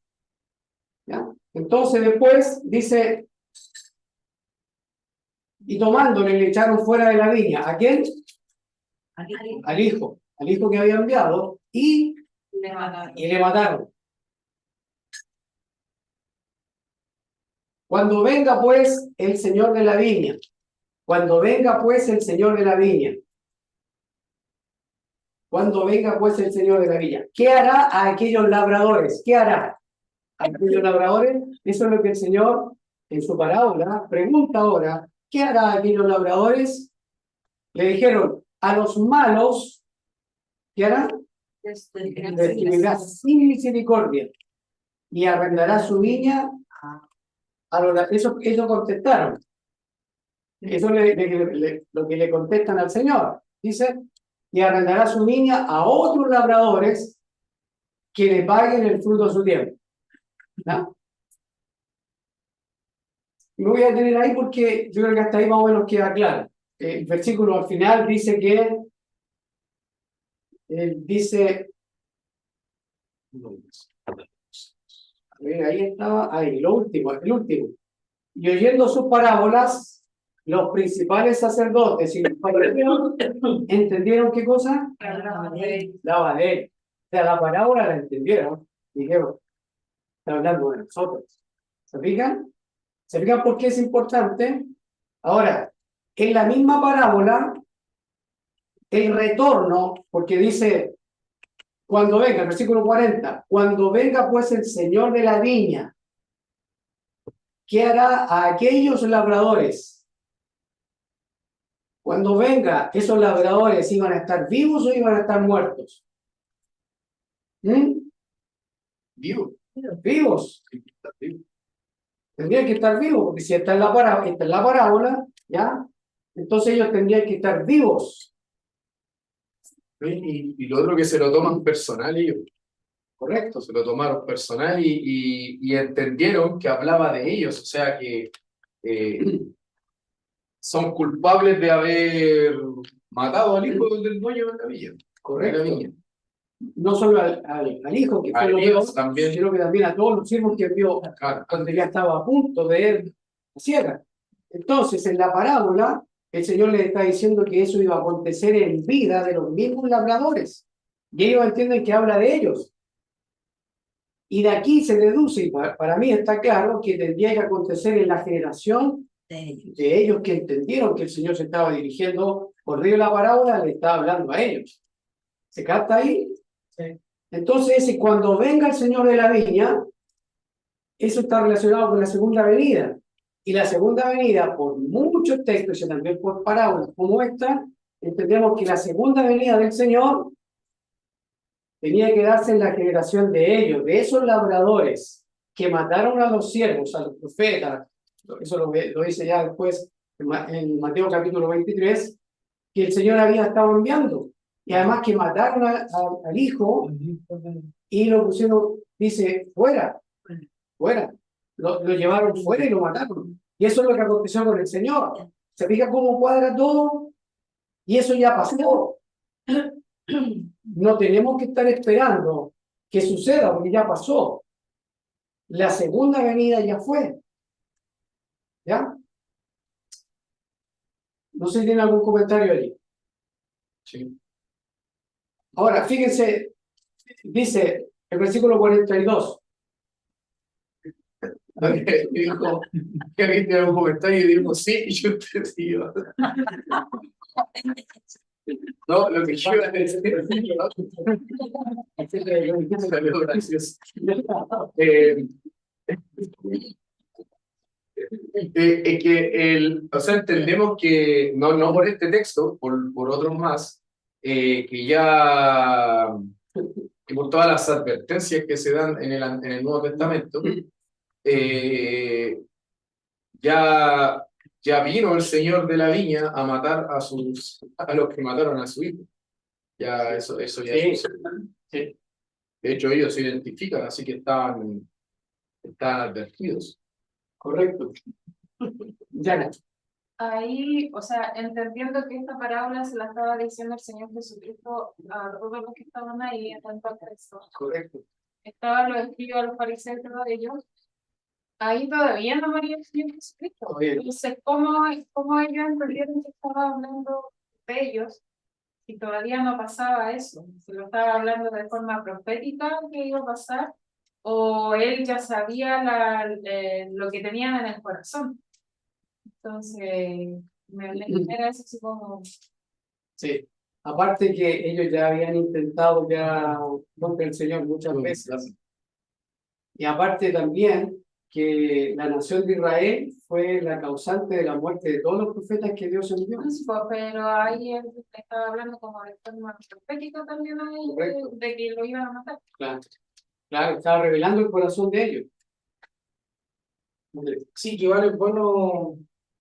¿Ya? Entonces después dice, y tomándole le echaron fuera de la viña. ¿A quién? Al hijo que había enviado, y le mataron. Cuando venga pues el señor de la viña, cuando venga pues el señor de la viña, cuando venga pues el señor de la viña, ¿qué hará a aquellos labradores? ¿Qué hará a aquellos labradores? Eso es lo que el Señor en su parábola pregunta ahora. ¿Qué hará a aquellos labradores? Le dijeron, a los malos, ¿qué hará? Destruirá sin misericordia y arrendará su viña a los. Eso contestaron. Eso lo que le contestan al Señor. Dice, y arrendará su viña a otros labradores que le paguen el fruto de su tiempo. ¿No? Me voy a detener ahí porque yo creo que hasta ahí más o menos queda claro. El versículo al final dice que dice, a ver, ahí estaba, ahí, el último. Y oyendo sus parábolas, los principales sacerdotes y los fariseos entendieron qué cosa? La de él. O sea, la parábola la entendieron. Dijeron, está hablando de nosotros. ¿Se fijan? ¿Se fijan por qué es importante? Ahora, en la misma parábola, el retorno, porque dice, cuando venga, el versículo 40, cuando venga pues el señor de la viña, ¿qué hará a aquellos labradores? Cuando venga, ¿esos labradores iban a estar vivos o iban a estar muertos? Vivo. Vivos. Tendrían que estar vivos, porque si está en la parábola, ¿ya? Entonces ellos tendrían que estar vivos. Y lo otro que se lo toman personal ellos. correcto. Se lo tomaron personal y entendieron que hablaba de ellos, o sea que son culpables de haber matado al hijo del dueño de la villa. De la Correcto. viña. No solo al hijo que fue Al lo hijo peor, también. sino que también a todos los siervos que envió Claro. cuando ya estaba a punto de ir a sierra. Entonces, en la parábola, el Señor les está diciendo que eso iba a acontecer en vida de los mismos labradores. Y ellos entienden que habla de ellos. Y de aquí se deduce, y para mí está claro, que tendría que acontecer en la generación de ellos que entendieron que el Señor se estaba dirigiendo, por medio de la parábola, le estaba hablando a ellos. ¿Se capta ahí? Sí. Entonces, cuando venga el Señor de la viña, eso está relacionado con la segunda venida. Y la segunda venida, por muchos textos y también por parábolas como esta, entendemos que la segunda venida del Señor tenía que darse en la generación de ellos, de esos labradores que mataron a los siervos, a los profetas. Eso lo dice ya después en Mateo capítulo 23, que el Señor había estado enviando. Y además que mataron al hijo y lo pusieron, dice, fuera, fuera. Lo llevaron fuera y lo mataron. Y eso es lo que aconteció con el Señor. ¿Se fija cómo cuadra todo? Y eso ya pasó. No tenemos que estar esperando que suceda, porque ya pasó. La segunda venida ya fue. ¿Ya? No sé si tiene algún comentario allí. Sí. Ahora, fíjense, dice el versículo 42. Dijo que alguien tiene un comentario y dijo sí, y yo te digo. No, lo que yo iba a decir salió gracioso. Es que o sea, entendemos que no por este texto, por otros más, que ya que por todas las advertencias que se dan en el Nuevo Testamento, ya vino el Señor de la viña a matar a los que mataron a su hijo. Ya eso ya sucedió. Sí. De hecho, ellos se identifican, así que estaban advertidos. Correcto. Ya. Ahí, o sea, entendiendo que esta parábola se la estaba diciendo el Señor Jesucristo a todos los que estaban ahí en tanto a Cristo. Correcto. Estaban los escribas, a los fariseos, todos ellos. Ahí todavía no moría el Señor Jesucristo. Todavía no. Entonces, ¿cómo ellos entendieron que estaba hablando de ellos si todavía no pasaba eso? Si lo estaba hablando de forma profética que iba a pasar, o él ya sabía lo que tenían en el corazón. Entonces, me genera eso así como... Sí. Aparte que ellos ya habían intentado ya contra el Señor muchas veces. Y aparte también que la nación de Israel fue la causante de la muerte de todos los profetas que Dios envió. Pero ahí él estaba hablando como de forma profética también ahí, de que lo iban a matar. Claro. Claro, estaba revelando el corazón de ellos. Sí, que igual es bueno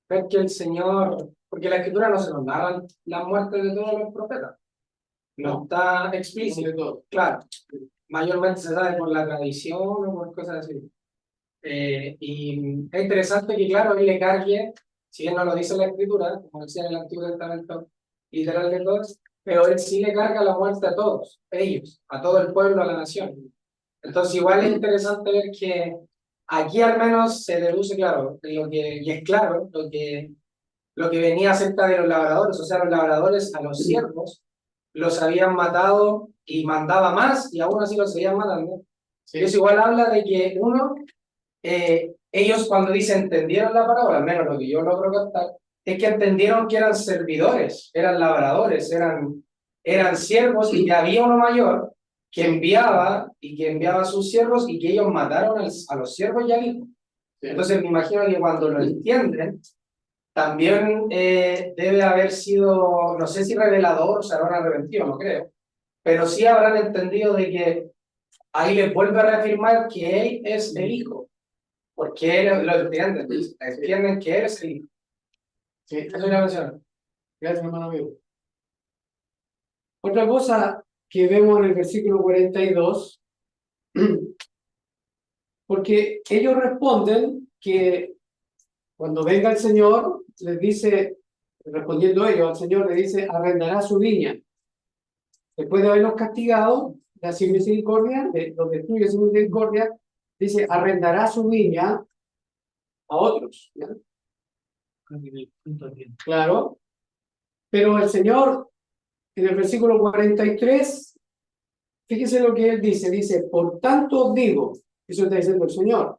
ver que el Señor, porque la Escritura no se nos da la muerte de todos los profetas. No está explícito, claro. Mayormente se sabe por la tradición o por cosas así. Y es interesante que, claro, él le cargue, si bien no lo dice la Escritura, como decía en el Antiguo Testamento, literal de todos, pero él sí le carga la muerte a todos, ellos, a todo el pueblo, a la nación. Entonces, igual es interesante ver que aquí al menos se deduce, claro, y es claro lo que venía acerca de los labradores, o sea, los labradores a los siervos los habían matado y mandaba más y aún así los seguían matando. Sí. Eso igual habla de que ellos cuando dicen entendieron la parábola, al menos lo que yo logro captar, es que entendieron que eran servidores, eran labradores, eran siervos y que había uno mayor que enviaba a sus siervos y que ellos mataron a los siervos y al hijo. Sí. Entonces me imagino que cuando lo entienden, también debe haber sido, no sé si revelador o se habrán arrepentido, no creo, pero sí habrán entendido de que ahí les vuelve a reafirmar que él es el hijo, porque él lo entienden, entienden que él es el hijo. Sí, eso es la mención. Gracias, hermano amigo. Otra cosa que vemos en el versículo 42 Porque ellos responden que cuando venga el Señor, les dice, respondiendo ellos, al Señor le dice, arrendará su viña. Después de haberlos castigado, de sin misericordia, los destruye sin misericordia, dice, arrendará su viña a otros. ¿Ya? Claro. Pero el Señor, en el versículo 43, fíjese lo que Él dice, por tanto os digo, eso está diciendo el Señor,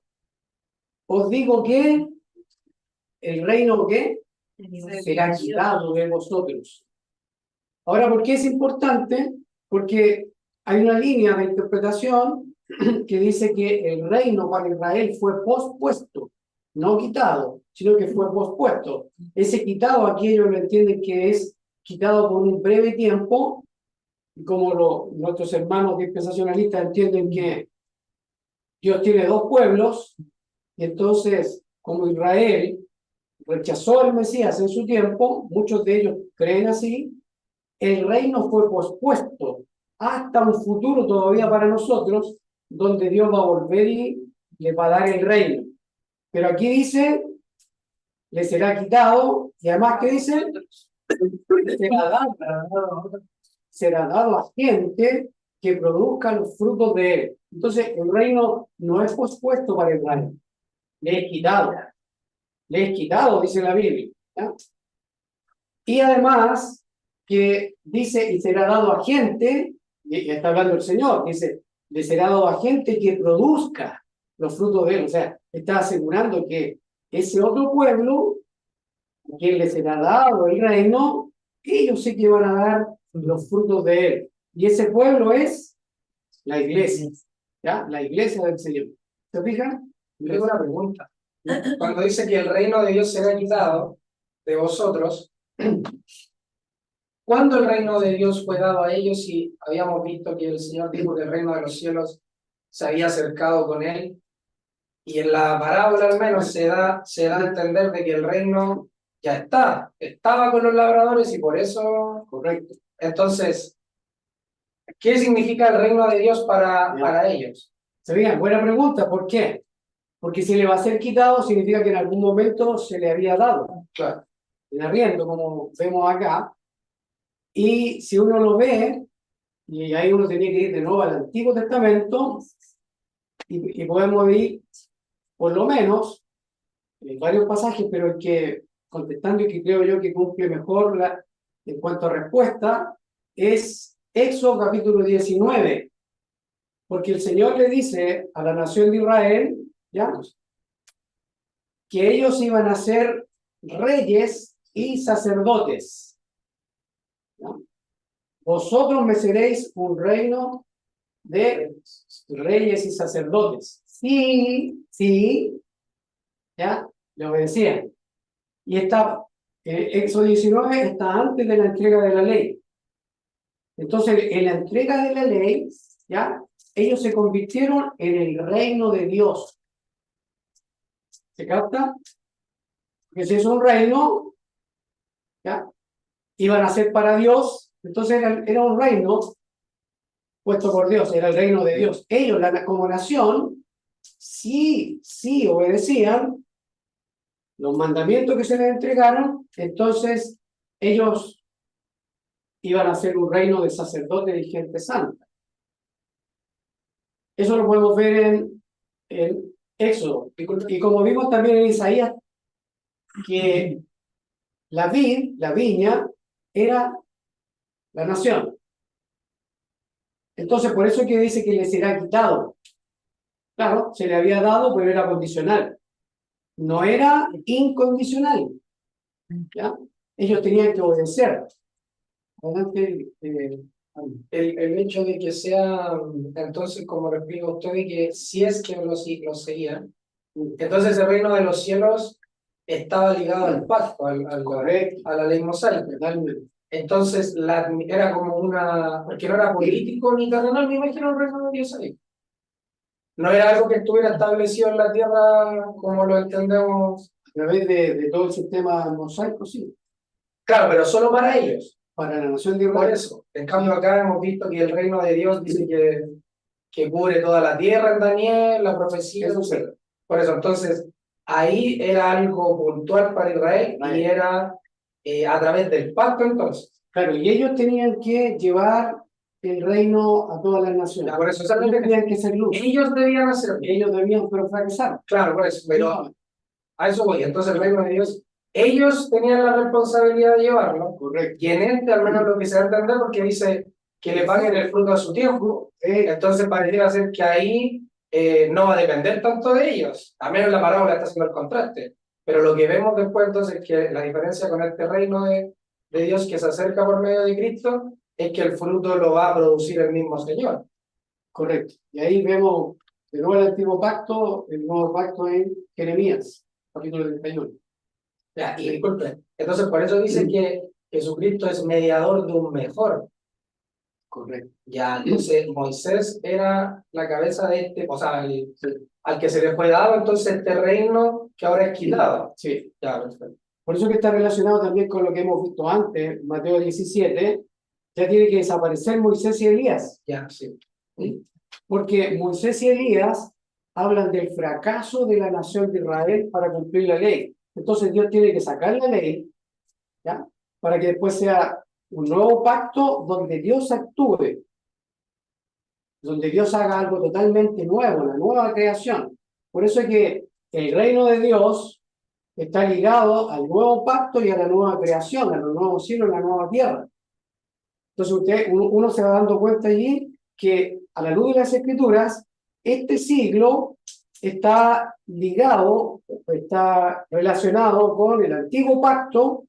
os digo que el reino que será quitado de vosotros. Ahora, ¿por qué es importante? Porque hay una línea de interpretación que dice que el reino para Israel fue pospuesto, no quitado, sino que fue pospuesto. Ese quitado aquí ellos lo entienden que es quitado por un breve tiempo, y como nuestros hermanos dispensacionalistas entienden que Dios tiene dos pueblos, y entonces, como Israel rechazó al Mesías en su tiempo, muchos de ellos creen así, el reino fue pospuesto hasta un futuro todavía para nosotros, donde Dios va a volver y le va a dar el reino. Pero aquí dice, le será quitado, y además, ¿qué dice? Será dado a gente que produzca los frutos de él. Entonces, el reino no es pospuesto para Israel, le es quitado. Le es quitado, dice la Biblia. ¿Ya? Y además, que dice, y será dado a gente, y está hablando el Señor, dice, le será dado a gente que produzca los frutos de él. O sea, está asegurando que ese otro pueblo, a quien le será dado el reino, ellos sí que van a dar los frutos de él. Y ese pueblo es la iglesia, ¿ya? La iglesia del Señor. ¿Se fijan? Yo tengo una pregunta. Cuando dice que el reino de Dios será quitado de vosotros, ¿cuándo el reino de Dios fue dado a ellos? Y habíamos visto que el Señor dijo que el reino de los cielos se había acercado con él. Y en la parábola al menos se da a entender de que el reino ya estaba con los labradores y por eso, correcto. Entonces, ¿qué significa el reino de Dios para ellos? Se fijan, buena pregunta, ¿por qué? Porque si le va a ser quitado, significa que en algún momento se le había dado. Claro. En arriendo, como vemos acá. Y si uno lo ve, y ahí uno tenía que ir de nuevo al Antiguo Testamento, y podemos ir, por lo menos, en varios pasajes, pero el que, contestando y que creo yo que cumple mejor en cuanto a respuesta, es Éxodo capítulo 19. Porque el Señor le dice a la nación de Israel, ¿ya? Que ellos iban a ser reyes y sacerdotes. ¿Ya? Vosotros me seréis un reino de reyes y sacerdotes. Sí, ¿ya? Le obedecían. Y Éxodo 19 está antes de la entrega de la ley. Entonces, en la entrega de la ley, ¿ya? Ellos se convirtieron en el reino de Dios. ¿Se capta? Porque si es un reino, ¿ya? Iban a ser para Dios, entonces era un reino puesto por Dios, era el reino de Dios. Ellos, como nación, sí obedecían los mandamientos que se les entregaron, entonces ellos iban a ser un reino de sacerdotes y gente santa. Eso lo podemos ver en Éxodo. Y como vimos también en Isaías, que la viña, era la nación. Entonces, por eso es que dice que le será quitado. Claro, se le había dado, pero era condicional. No era incondicional. ¿Ya? Ellos tenían que obedecer. Adelante, El hecho de que sea, entonces, como le explico a usted, de que si es que los seguían, entonces el reino de los cielos estaba ligado al pacto, a la ley mosaica. Entonces era como porque no era político ni terrenal, me imagino el reino de Dios ahí. No era algo que estuviera establecido en la tierra como lo entendemos. A través de todo el sistema mosaico, sí. Claro, pero solo para ellos. Para la nación de Por Israel. eso. En cambio acá hemos visto que el reino de Dios dice que cubre toda la tierra en Daniel, la profecía, Eso sí. etc. Por eso, entonces, ahí era algo puntual para Israel y era a través del pacto entonces. Claro, y ellos tenían que llevar el reino a todas las naciones. Ya, por eso, Ellos tenían que ser luz. ellos debían hacer, Ellos debían, pero fracasaron. claro, por eso, pero a eso voy. Entonces, el reino de Dios, ellos tenían la responsabilidad de llevarlo. Correcto. Y en este, al menos lo que se da a entender, porque dice que le paguen el fruto a su tiempo, entonces pareciera ser que ahí no va a depender tanto de ellos, a menos la parábola está haciendo el contraste. Pero lo que vemos después, entonces, es que la diferencia con este reino de Dios que se acerca por medio de Cristo, es que el fruto lo va a producir el mismo Señor. Correcto. Y ahí vemos de nuevo el antiguo pacto, el nuevo pacto en Jeremías, capítulo 31. Ya, y disculpe, entonces por eso dice que Jesucristo es mediador de un mejor. Correcto. Ya, entonces Moisés era la cabeza de este, o sea, al que se le fue dado entonces este reino que ahora es quitado. Sí. Ya, perfecto. Por eso que está relacionado también con lo que hemos visto antes, Mateo 17, ya tiene que desaparecer Moisés y Elías. Ya, sí. Porque Moisés y Elías hablan del fracaso de la nación de Israel para cumplir la ley. Entonces Dios tiene que sacar la ley, ¿ya? Para que después sea un nuevo pacto donde Dios actúe, donde Dios haga algo totalmente nuevo, la nueva creación. Por eso es que el reino de Dios está ligado al nuevo pacto y a la nueva creación, a los nuevos cielos, a la nueva tierra. Entonces uno se va dando cuenta allí que a la luz de las Escrituras, este siglo está ligado, está relacionado con el antiguo pacto,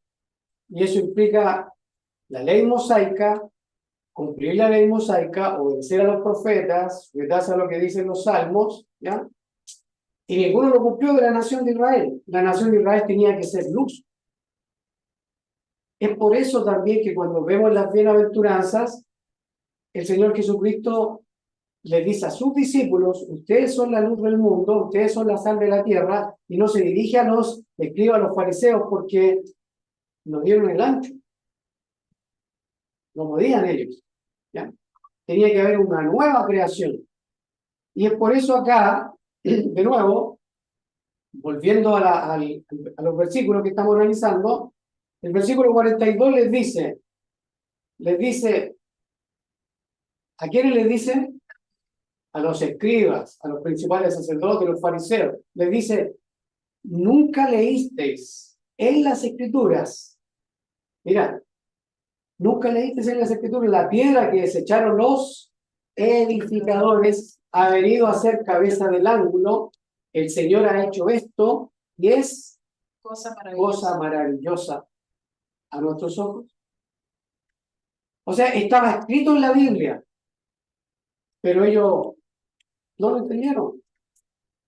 y eso implica la ley mosaica, cumplir la ley mosaica, obedecer a los profetas, sujetarse a lo que dicen los salmos, ¿ya? Y ninguno lo cumplió de la nación de Israel. La nación de Israel tenía que ser luz. Es por eso también que cuando vemos las bienaventuranzas, el Señor Jesucristo le dice a sus discípulos: ustedes son la luz del mundo, ustedes son la sal de la tierra, y no se dirige a los escribas, a los fariseos, porque no dieron el ancho. No podían ellos, ¿ya? Tenía que haber una nueva creación. Y es por eso acá, de nuevo, volviendo a los versículos que estamos analizando, el versículo 42 les dice, ¿a quiénes les dice? A los escribas, a los principales sacerdotes, a los fariseos. Les dice: nunca leísteis en las Escrituras, mira, nunca leísteis en las Escrituras la piedra que desecharon los edificadores ha venido a ser cabeza del ángulo. El Señor ha hecho esto y es Cosa maravillosa. cosa maravillosa a nuestros ojos. O sea, estaba escrito en la Biblia, pero ellos no lo entendieron,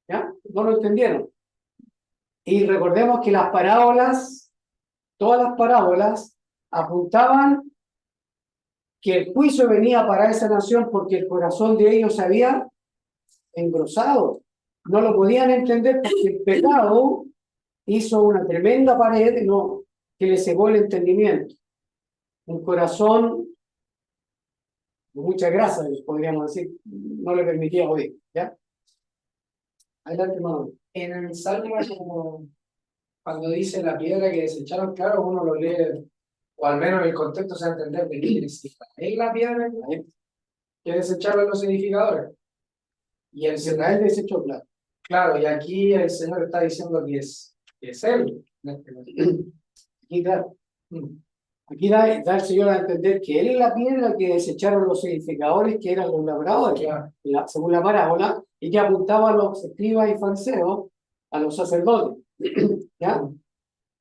¿ya? No lo entendieron. Y recordemos que las parábolas, todas las parábolas, apuntaban que el juicio venía para esa nación porque el corazón de ellos se había engrosado. No lo podían entender porque el pecado hizo una tremenda pared que le cegó el entendimiento. Un corazón de mucha grasa, podríamos decir, no le permitía oír, ¿ya? Adelante, hermano. En el Salmo, como cuando dice la piedra que desecharon, claro, uno lo lee, o al menos en el contexto se va a entender de qué quiere decir. Es la piedra que desecharon los edificadores. Y el Israel desechó, claro. claro, y aquí el Señor está diciendo que es Él. Aquí, claro. Aquí da el Señor a entender que Él es la piedra que desecharon los edificadores, que eran los labradores, según la parábola, y que apuntaba a los escribas y fariseos, a los sacerdotes. ¿Ya?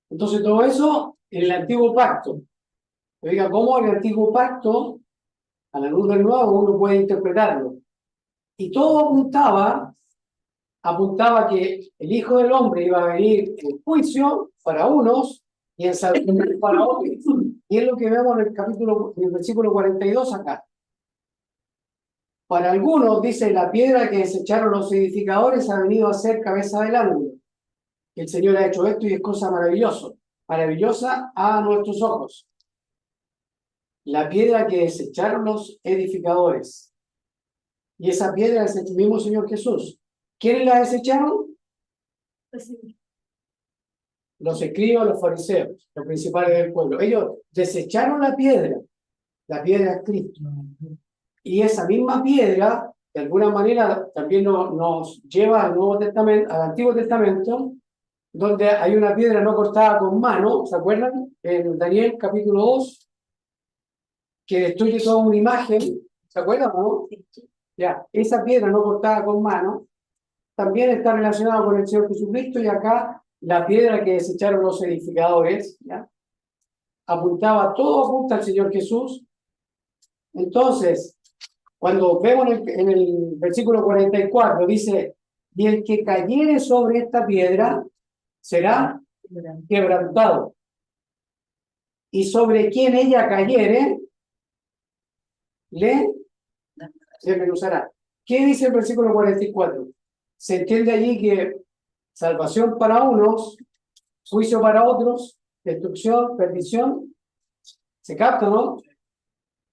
Entonces todo eso en el antiguo pacto. Oiga, ¿cómo el antiguo pacto, a la luz del nuevo, uno puede interpretarlo? Y todo apuntaba que el Hijo del Hombre iba a venir en juicio para unos y en salvación para otros. Y es lo que vemos en el versículo 42 acá. Para algunos, dice, la piedra que desecharon los edificadores ha venido a ser cabeza del ángulo. El Señor ha hecho esto y es cosa maravillosa a nuestros ojos. La piedra que desecharon los edificadores. Y esa piedra es el mismo Señor Jesús. ¿Quiénes la desecharon? Los escribas, los fariseos, los principales del pueblo. Ellos desecharon la piedra es Cristo. Y esa misma piedra, de alguna manera, también nos lleva al Nuevo Testamento, al Antiguo Testamento, donde hay una piedra no cortada con mano, ¿se acuerdan? En Daniel capítulo 2, que destruye toda una imagen, ¿se acuerdan, no? Ya, esa piedra no cortada con mano también está relacionada con el Señor Jesucristo, y acá la piedra que desecharon los edificadores, ¿ya? Todo apunta al Señor Jesús. Entonces, cuando vemos en el versículo 44, dice, y el que cayere sobre esta piedra será quebrantado, y sobre quien ella cayere, le desmenuzará. ¿Qué dice el versículo 44? Se entiende allí que salvación para unos, juicio para otros, destrucción, perdición. ¿Se capta, no?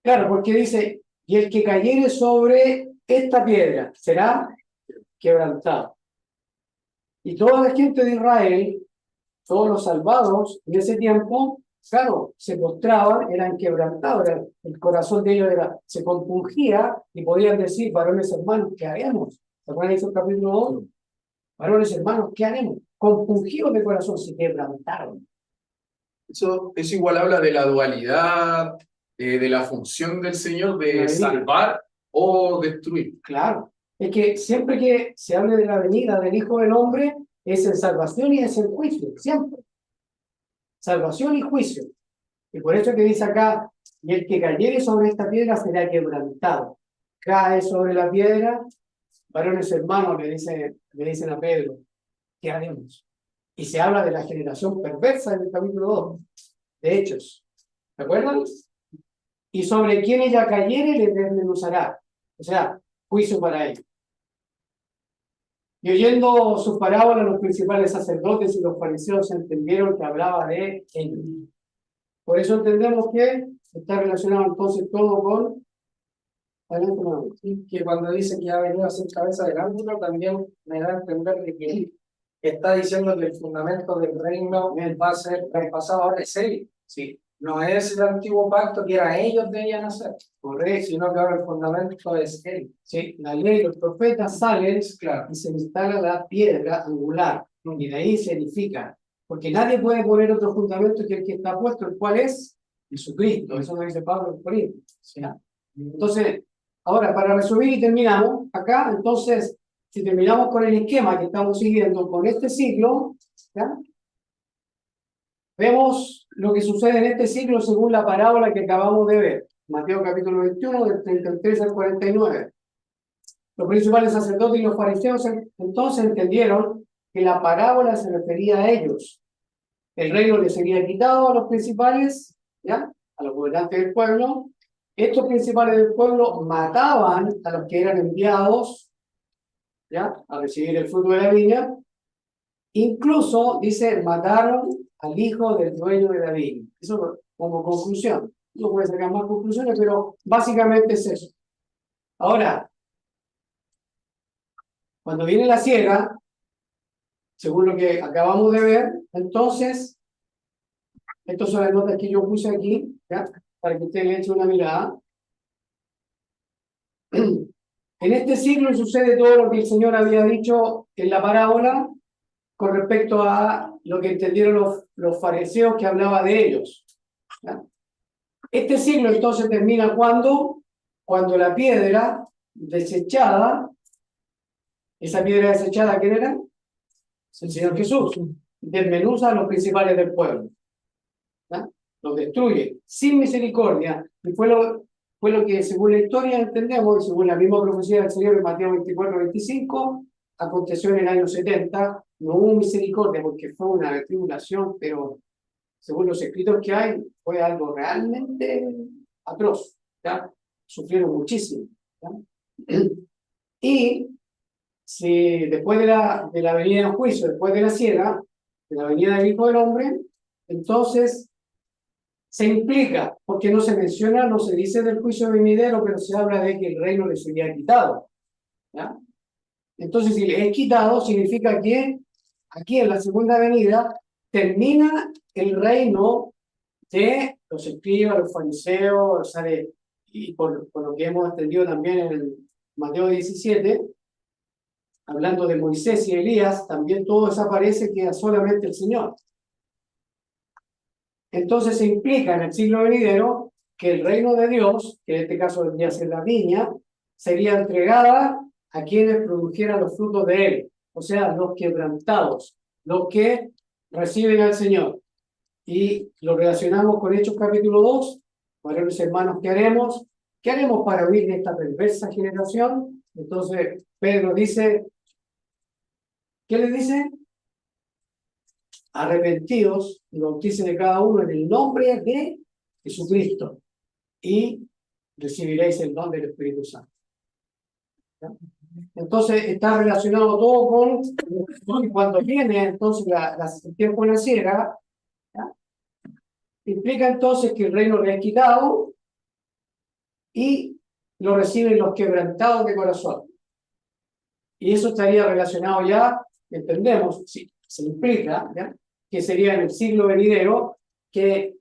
Claro, porque dice, y el que cayere sobre esta piedra será quebrantado. Y toda la gente de Israel, todos los salvados en ese tiempo, claro, se postraban, eran quebrantados, el corazón de ellos se compungía y podían decir, varones hermanos, ¿qué haremos? ¿Se acuerdan de ese capítulo 2? Varones hermanos, ¿qué haremos? Compungidos de corazón, se quebrantaron. Eso igual habla de la dualidad, de la función del Señor de salvar o destruir. Claro, es que siempre que se hable de la venida del Hijo del Hombre, es en salvación y es en juicio, siempre. Salvación y juicio. Y por eso que dice acá, y el que cayere sobre esta piedra será quebrantado. Cae sobre la piedra, varones hermanos, le dicen a Pedro, ¿qué haremos? Y se habla de la generación perversa en el capítulo 2 de Hechos. ¿Se acuerdan? Y sobre quien ella cayere le desmenuzará. O sea, juicio para él. Y oyendo sus parábolas, los principales sacerdotes y los fariseos entendieron que hablaba de ellos. Por eso entendemos que está relacionado entonces todo con... Y que cuando dice que ha venido a ser cabeza del ángulo, también me da a entender de que está diciendo que el fundamento del reino va a ser traspasado ahora es él. Sí. No es el antiguo pacto que era ellos debían hacer, correcto, sino que ahora el fundamento es él. Sí, la ley y los profetas salen, claro, y se instala la piedra angular, y de ahí se edifica. Porque nadie puede poner otro fundamento que el que está puesto, el cual es Jesucristo. Eso lo dice Pablo en Corintios. ¿Ya? Entonces, ahora, para resumir y terminamos, acá, entonces, si terminamos con el esquema que estamos siguiendo con este ciclo, ¿ya? Vemos lo que sucede en este siglo según la parábola que acabamos de ver. Mateo capítulo 21, del 33 al 49. Los principales sacerdotes y los fariseos entonces entendieron que la parábola se refería a ellos. El reino les sería quitado a los principales, ¿ya? A los gobernantes del pueblo. Estos principales del pueblo mataban a los que eran enviados, ¿ya? A recibir el fruto de la viña. Incluso, dice, mataron al hijo del dueño de la viña. Eso como conclusión. No puede sacar más conclusiones, pero básicamente es eso. Ahora, cuando viene la siega, según lo que acabamos de ver, entonces, estas son las notas que yo puse aquí, ¿ya? Para que ustedes le echen una mirada. En este siglo sucede todo lo que el Señor había dicho en la parábola con respecto a lo que entendieron los fariseos que hablaba de ellos, ¿ya? Este siglo entonces termina cuando la piedra desechada, esa piedra desechada, ¿quién era? El Señor Jesús, desmenuza a los principales del pueblo, ¿ya? Los destruye sin misericordia, y fue lo que según la historia entendemos, y según la misma profecía del Señor en Mateo 24-25, aconteció en el año 70, no hubo misericordia porque fue una tribulación, pero según los escritos que hay, fue algo realmente atroz, ¿ya? Sufrieron muchísimo, ¿ya? Y si después de la venida del juicio, después de la siega, de la venida del Hijo del Hombre, entonces se implica, porque no se menciona, no se dice del juicio venidero, pero se habla de que el reino les sería quitado. ¿ya? Entonces, si le es quitado, significa que aquí en la segunda venida termina el reino de los escribas, los fariseos, o sea, y por lo que hemos entendido también en el Mateo 17, hablando de Moisés y Elías, también todo desaparece, queda solamente el Señor. Entonces se implica en el siglo venidero que el reino de Dios, que en este caso vendría a ser la viña, sería entregada a quienes produjeran los frutos de él, o sea, los quebrantados, los que reciben al Señor. Y lo relacionamos con Hechos capítulo 2, varones hermanos, ¿qué haremos? ¿Qué haremos para huir de esta perversa generación? Entonces Pedro dice, ¿qué le dice? Arrepentidos y bauticen de cada uno en el nombre de Jesucristo y recibiréis el don del Espíritu Santo. ¿Ya? Entonces está relacionado todo con cuando viene entonces el tiempo de la siega, ¿ya? Implica entonces que el reino le es quitado y lo reciben los quebrantados de corazón. Y eso estaría relacionado ya, entendemos, sí, se implica, ¿ya? Que sería en el siglo venidero, que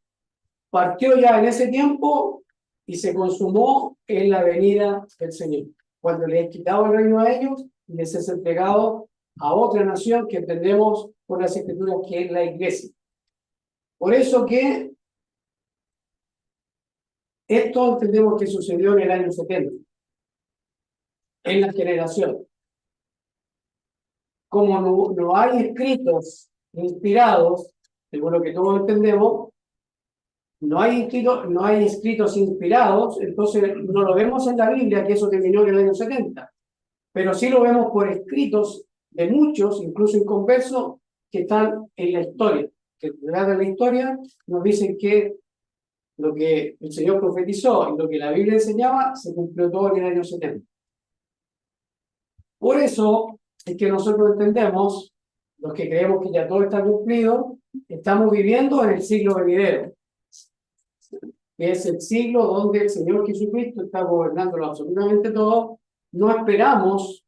partió ya en ese tiempo y se consumó en la venida del Señor, cuando le es quitado el reino a ellos y les es entregado a otra nación que entendemos por las Escrituras que es la Iglesia. Por eso que esto entendemos que sucedió en el año 70, en la generación. Como no hay escritos inspirados, según lo que todos entendemos, no hay escritos inspirados, entonces no lo vemos en la Biblia, que eso terminó en el año 70, pero sí lo vemos por escritos de muchos, incluso inconversos, que están en la historia, que relatan la historia, nos dicen que lo que el Señor profetizó y lo que la Biblia enseñaba se cumplió todo en el año 70. Por eso es que nosotros entendemos, los que creemos que ya todo está cumplido, estamos viviendo en el siglo venidero, que es el siglo donde el Señor Jesucristo está gobernándolo absolutamente todo. No esperamos,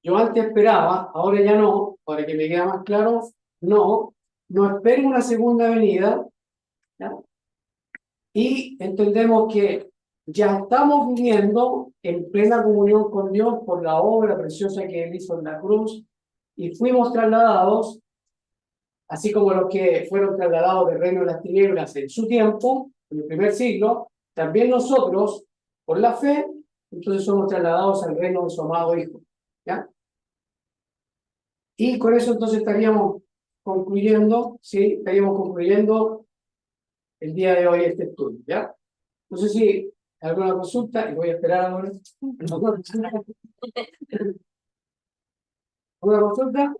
yo antes esperaba, ahora ya no, para que me quede más claro, no espero una segunda venida, ¿ya? Y entendemos que ya estamos viviendo en plena comunión con Dios por la obra preciosa que Él hizo en la cruz, y fuimos trasladados, así como los que fueron trasladados del reino de las tinieblas en su tiempo, en el primer siglo, también nosotros, por la fe, entonces somos trasladados al reino de su amado Hijo, ¿ya? Y con eso entonces estaríamos concluyendo, ¿sí? Estaríamos concluyendo el día de hoy este estudio, ¿ya? No sé si alguna consulta, y voy a esperar ahora. ¿Alguna consulta?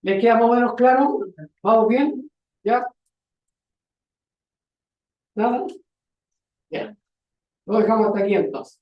¿Les queda más o menos claro? ¿Vamos bien? ¿Ya? ¿Nada? Ya. Lo dejamos hasta aquí entonces.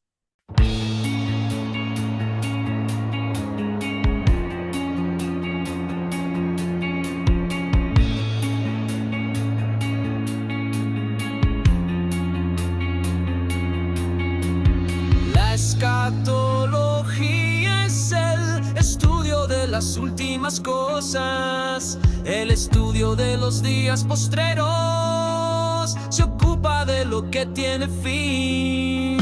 La escatología es el estudio de las últimas cosas, el estudio de los días postreros, se ocupa de lo que tiene fin.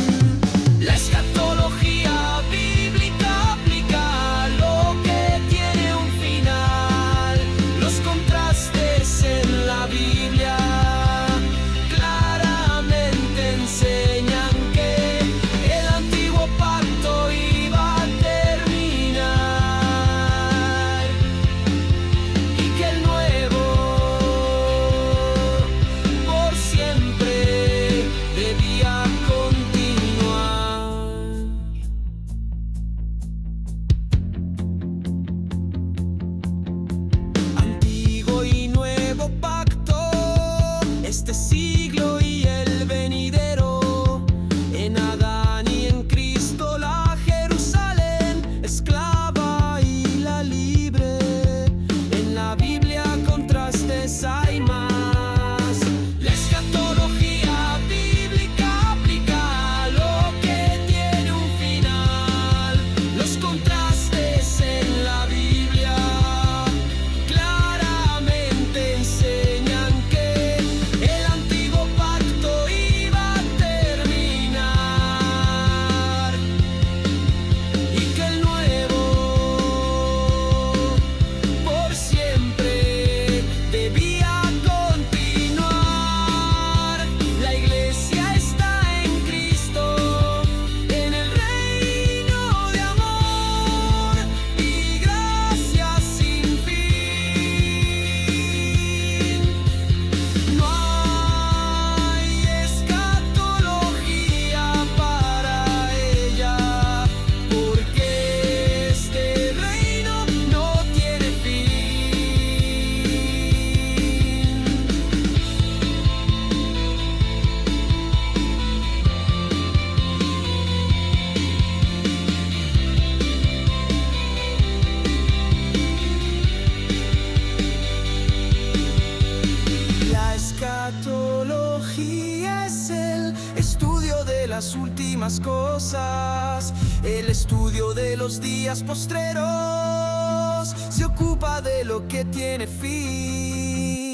La escatología bíblica aplica lo que tiene un final. Los contrastes en la Biblia claramente enseñan que el antiguo pacto iba a terminar y que el nuevo por siempre debía continuar. cosas. El estudio de los días postreros se ocupa de lo que tiene fin.